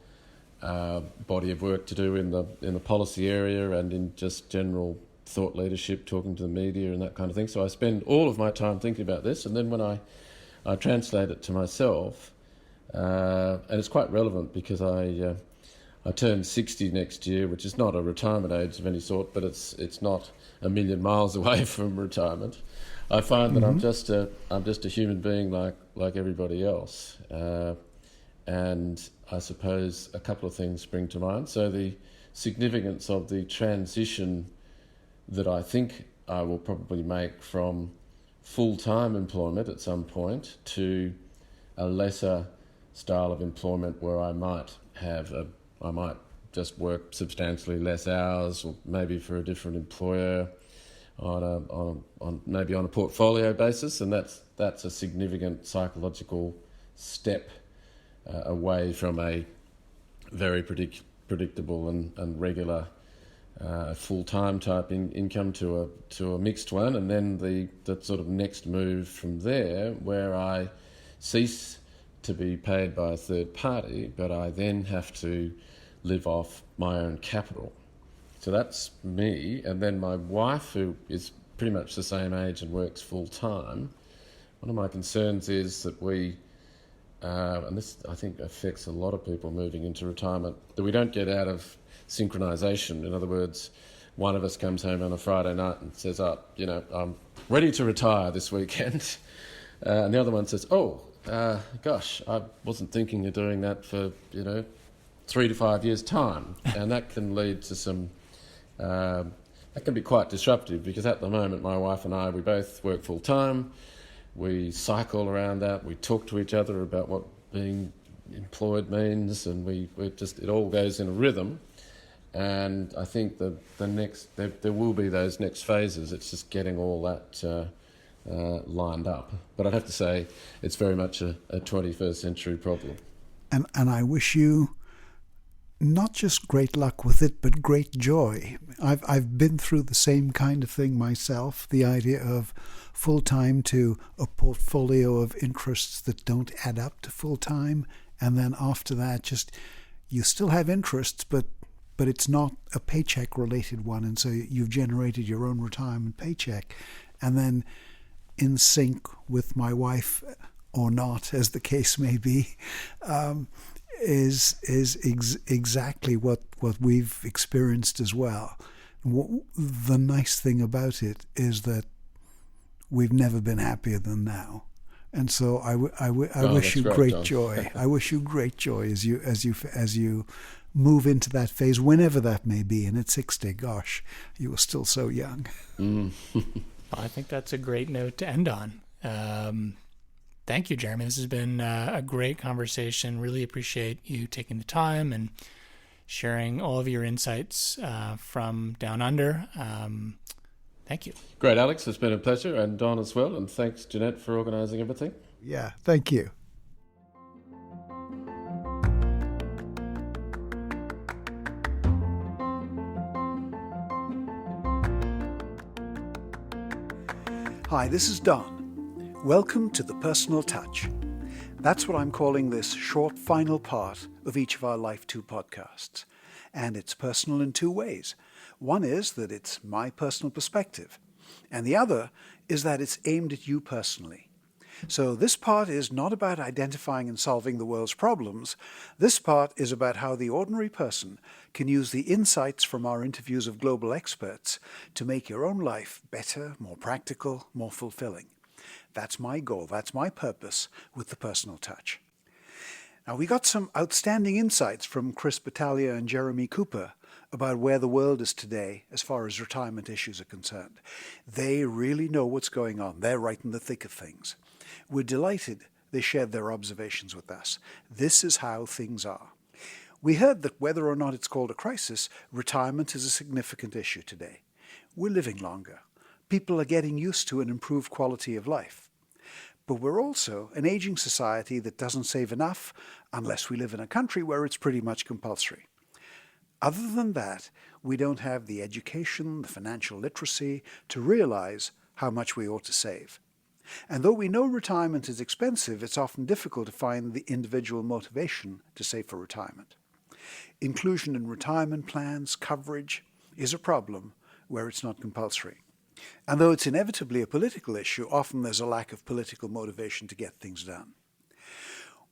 body of work to do in the policy area and in just general thought leadership, talking to the media and that kind of thing. So I spend all of my time thinking about this, and then when I translate it to myself, and it's quite relevant because I turn 60 next year, which is not a retirement age of any sort, but it's not a million miles away from retirement. I find that I'm just a human being like everybody else, and I suppose a couple of things spring to mind. So the significance of the transition that I think I will probably make from full-time employment at some point to a lesser style of employment where I might just work substantially less hours, or maybe for a different employer on a portfolio basis, and that's a significant psychological step away from a very predictable and regular full-time type income to a mixed one, and then the sort of next move from there, where I cease to be paid by a third party, but I then have to live off my own capital. So that's me. And then my wife, who is pretty much the same age and works full-time, one of my concerns is that we, and this I think affects a lot of people moving into retirement, that we don't get out of synchronisation. In other words, one of us comes home on a Friday night and says, I'm ready to retire this weekend. And the other one says, gosh, I wasn't thinking of doing that for, 3 to 5 years' time. And that can lead to some, that can be quite disruptive, because at the moment my wife and I, we both work full time. We cycle around that. We talk to each other about what being employed means, and it all goes in a rhythm. And I think there will be those next phases. It's just getting all that lined up. But I'd have to say it's very much a 21st century problem. And I wish you not just great luck with it, but great joy. I've been through the same kind of thing myself, the idea of full-time to a portfolio of interests that don't add up to full-time, and then after that just you still have interests, but it's not a paycheck-related one, and so you've generated your own retirement paycheck. And then in sync with my wife, or not, as the case may be, is exactly what we've experienced as well. The nice thing about it is that we've never been happier than now, and so I wish you great joy. I wish you great joy as you move into that phase, whenever that may be. And at 60, gosh, you are still so young. I think that's a great note to end on. Thank you, Jeremy. This has been a great conversation. Really appreciate you taking the time and sharing all of your insights from Down Under. Thank you. Great, Alex. It's been a pleasure, and Don as well. And thanks, Jeanette, for organising everything. Yeah, thank you. Hi, this is Don. Welcome to The Personal Touch. That's what I'm calling this short final part of each of our Life 2 podcasts. And it's personal in two ways. One is that it's my personal perspective, and the other is that it's aimed at you personally. So this part is not about identifying and solving the world's problems. This part is about how the ordinary person can use the insights from our interviews of global experts to make your own life better, more practical, more fulfilling. That's my goal. That's my purpose with The Personal Touch. Now, we got some outstanding insights from Chris Battaglia and Jeremy Cooper about where the world is today as far as retirement issues are concerned. They really know what's going on. They're right in the thick of things. We're delighted they shared their observations with us. This is how things are. We heard that whether or not it's called a crisis, retirement is a significant issue today. We're living longer. People are getting used to an improved quality of life. But we're also an aging society that doesn't save enough unless we live in a country where it's pretty much compulsory. Other than that, we don't have the education, the financial literacy to realize how much we ought to save. And though we know retirement is expensive, it's often difficult to find the individual motivation to save for retirement. Inclusion in retirement plans, coverage, is a problem where it's not compulsory. And though it's inevitably a political issue, often there's a lack of political motivation to get things done.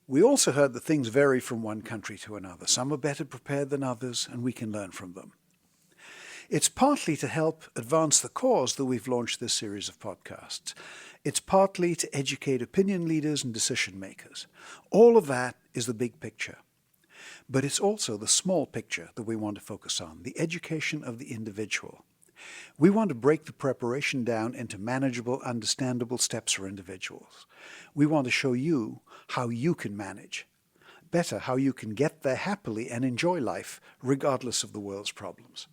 We also heard that things vary from one country to another. Some are better prepared than others, and we can learn from them. It's partly to help advance the cause that we've launched this series of podcasts. It's partly to educate opinion leaders and decision makers. All of that is the big picture. But it's also the small picture that we want to focus on, the education of the individual. We want to break the preparation down into manageable, understandable steps for individuals. We want to show you how you can manage. Better, how you can get there happily and enjoy life, regardless of the world's problems.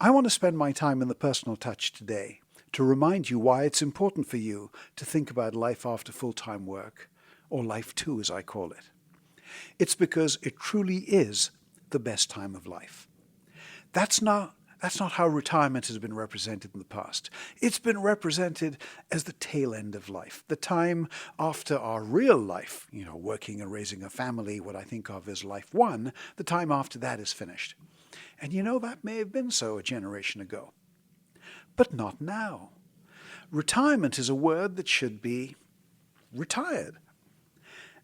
I want to spend my time in the personal touch today to remind you why it's important for you to think about life after full-time work, or Life 2 as I call it. It's because it truly is the best time of life. That's not how retirement has been represented in the past. It's been represented as the tail end of life, the time after our real life, working and raising a family, what I think of as life 1, the time after that is finished. And that may have been so a generation ago. But not now. Retirement is a word that should be retired.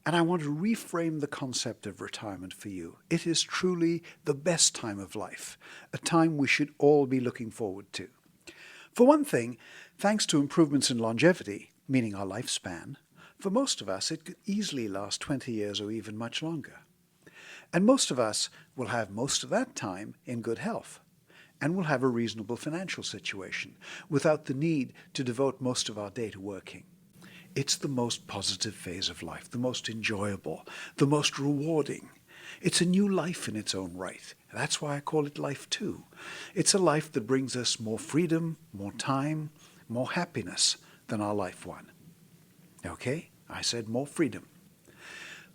And I want to reframe the concept of retirement for you. It is truly the best time of life, a time we should all be looking forward to. For one thing, thanks to improvements in longevity, meaning our lifespan, for most of us it could easily last 20 years or even much longer. And most of us will have most of that time in good health, and will have a reasonable financial situation without the need to devote most of our day to working. It's the most positive phase of life, the most enjoyable, the most rewarding. It's a new life in its own right. That's why I call it Life 2. It's a life that brings us more freedom, more time, more happiness, than our life one. Okay, I said more freedom.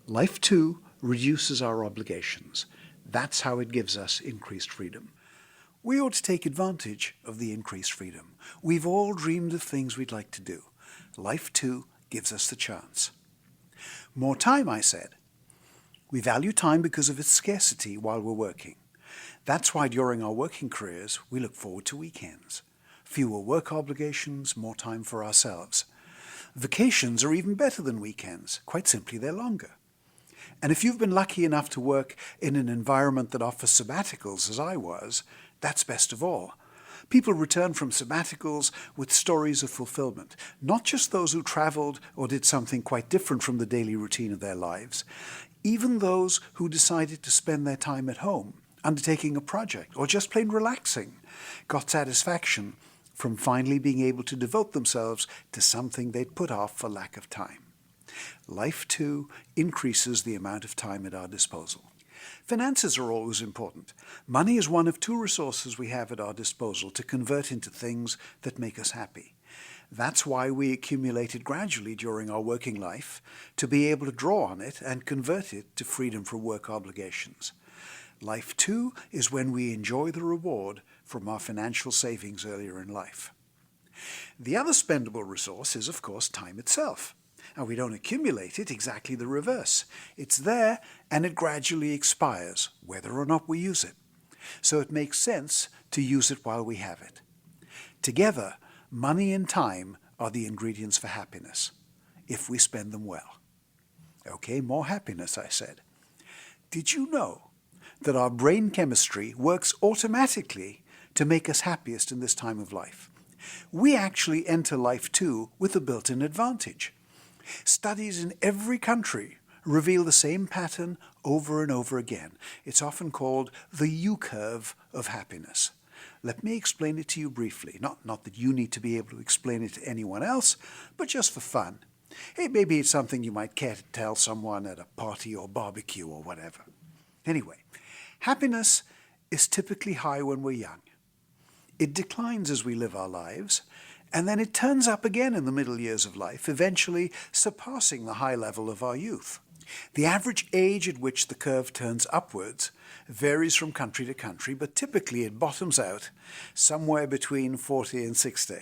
Life 2 reduces our obligations. That's how it gives us increased freedom. We ought to take advantage of the increased freedom. We've all dreamed of things we'd like to do. Life 2 gives us the chance. More time, I said. We value time because of its scarcity while we're working. That's why during our working careers, we look forward to weekends. Fewer work obligations, more time for ourselves. Vacations are even better than weekends. Quite simply, they're longer. And if you've been lucky enough to work in an environment that offers sabbaticals, as I was, that's best of all. People return from sabbaticals with stories of fulfillment, not just those who traveled or did something quite different from the daily routine of their lives, even those who decided to spend their time at home, undertaking a project, or just plain relaxing, got satisfaction from finally being able to devote themselves to something they'd put off for lack of time. Life 2 increases the amount of time at our disposal. Finances are always important. Money is one of 2 resources we have at our disposal to convert into things that make us happy. That's why we accumulate it gradually during our working life, to be able to draw on it and convert it to freedom from work obligations. Life 2 is when we enjoy the reward from our financial savings earlier in life. The other spendable resource is, of course, time itself. And we don't accumulate it, exactly the reverse. It's there and it gradually expires, whether or not we use it. So it makes sense to use it while we have it. Together, money and time are the ingredients for happiness, if we spend them well. Okay, more happiness, I said. Did you know that our brain chemistry works automatically to make us happiest in this time of life? We actually enter life 2 with a built-in advantage. Studies in every country reveal the same pattern over and over again. It's often called the U-curve of happiness. Let me explain it to you briefly. Not that you need to be able to explain it to anyone else, but just for fun. Hey, maybe it's something you might care to tell someone at a party or barbecue or whatever. Anyway, happiness is typically high when we're young. It declines as we live our lives, and then it turns up again in the middle years of life, eventually surpassing the high level of our youth. The average age at which the curve turns upwards varies from country to country, but typically it bottoms out somewhere between 40 and 60.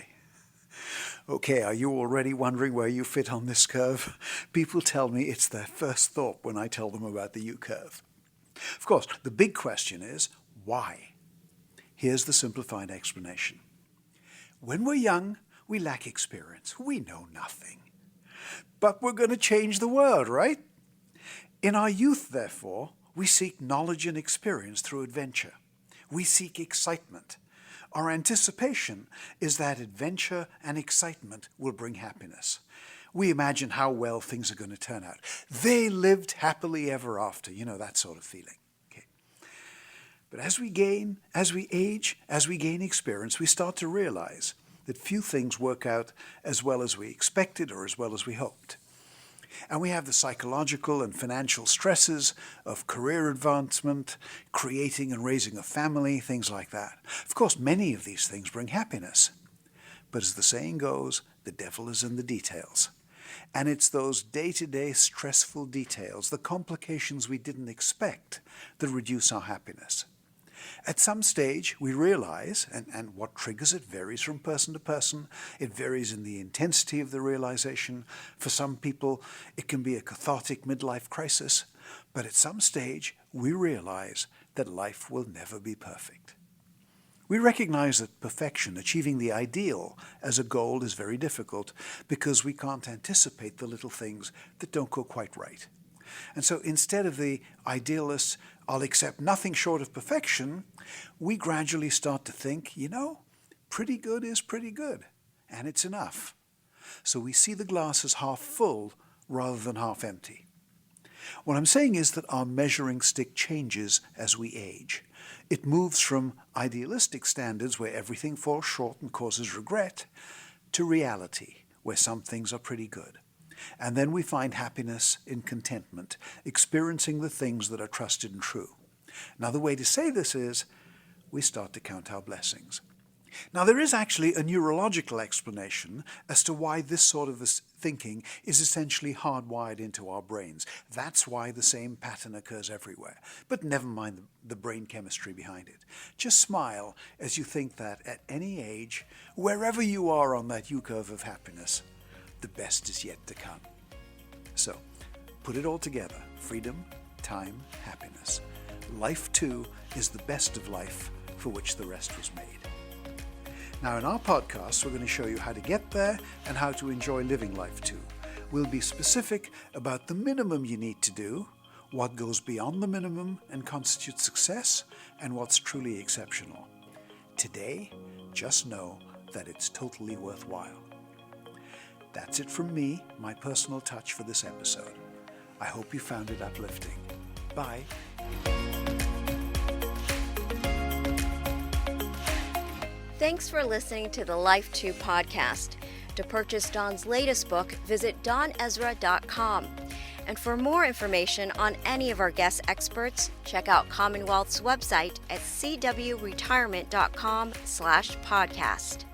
Okay, are you already wondering where you fit on this curve? People tell me it's their first thought when I tell them about the U-curve. Of course, the big question is, why? Here's the simplified explanation. When we're young, we lack experience. We know nothing. But we're going to change the world, right? In our youth, therefore, we seek knowledge and experience through adventure. We seek excitement. Our anticipation is that adventure and excitement will bring happiness. We imagine how well things are going to turn out. They lived happily ever after, that sort of feeling. But as we age, as we gain experience, we start to realize that few things work out as well as we expected or as well as we hoped. And we have the psychological and financial stresses of career advancement, creating and raising a family, things like that. Of course, many of these things bring happiness. But as the saying goes, the devil is in the details. And it's those day-to-day stressful details, the complications we didn't expect, that reduce our happiness. At some stage, we realize, and what triggers it varies from person to person. It varies in the intensity of the realization. For some people, it can be a cathartic midlife crisis. But at some stage, we realize that life will never be perfect. We recognize that perfection, achieving the ideal as a goal, is very difficult because we can't anticipate the little things that don't go quite right. And so instead of the idealist, I'll accept nothing short of perfection, we gradually start to think, pretty good is pretty good, and it's enough. So we see the glass as half full rather than half empty. What I'm saying is that our measuring stick changes as we age. It moves from idealistic standards where everything falls short and causes regret to reality where some things are pretty good. And then we find happiness in contentment, experiencing the things that are trusted and true. Another way to say this is we start to count our blessings. Now, there is actually a neurological explanation as to why this sort of thinking is essentially hardwired into our brains. That's why the same pattern occurs everywhere. But never mind the brain chemistry behind it. Just smile as you think that at any age, wherever you are on that U-curve of happiness, the best is yet to come. So, put it all together. Freedom, time, happiness. Life, too, is the best of life for which the rest was made. Now, in our podcast, we're going to show you how to get there and how to enjoy living life too. We'll be specific about the minimum you need to do, what goes beyond the minimum and constitutes success, and what's truly exceptional. Today, just know that it's totally worthwhile. That's it from me, my personal touch for this episode. I hope you found it uplifting. Bye. Thanks for listening to the Life 2 podcast. To purchase Don's latest book, visit donezra.com. And for more information on any of our guest experts, check out Commonwealth's website at cwretirement.com/podcast.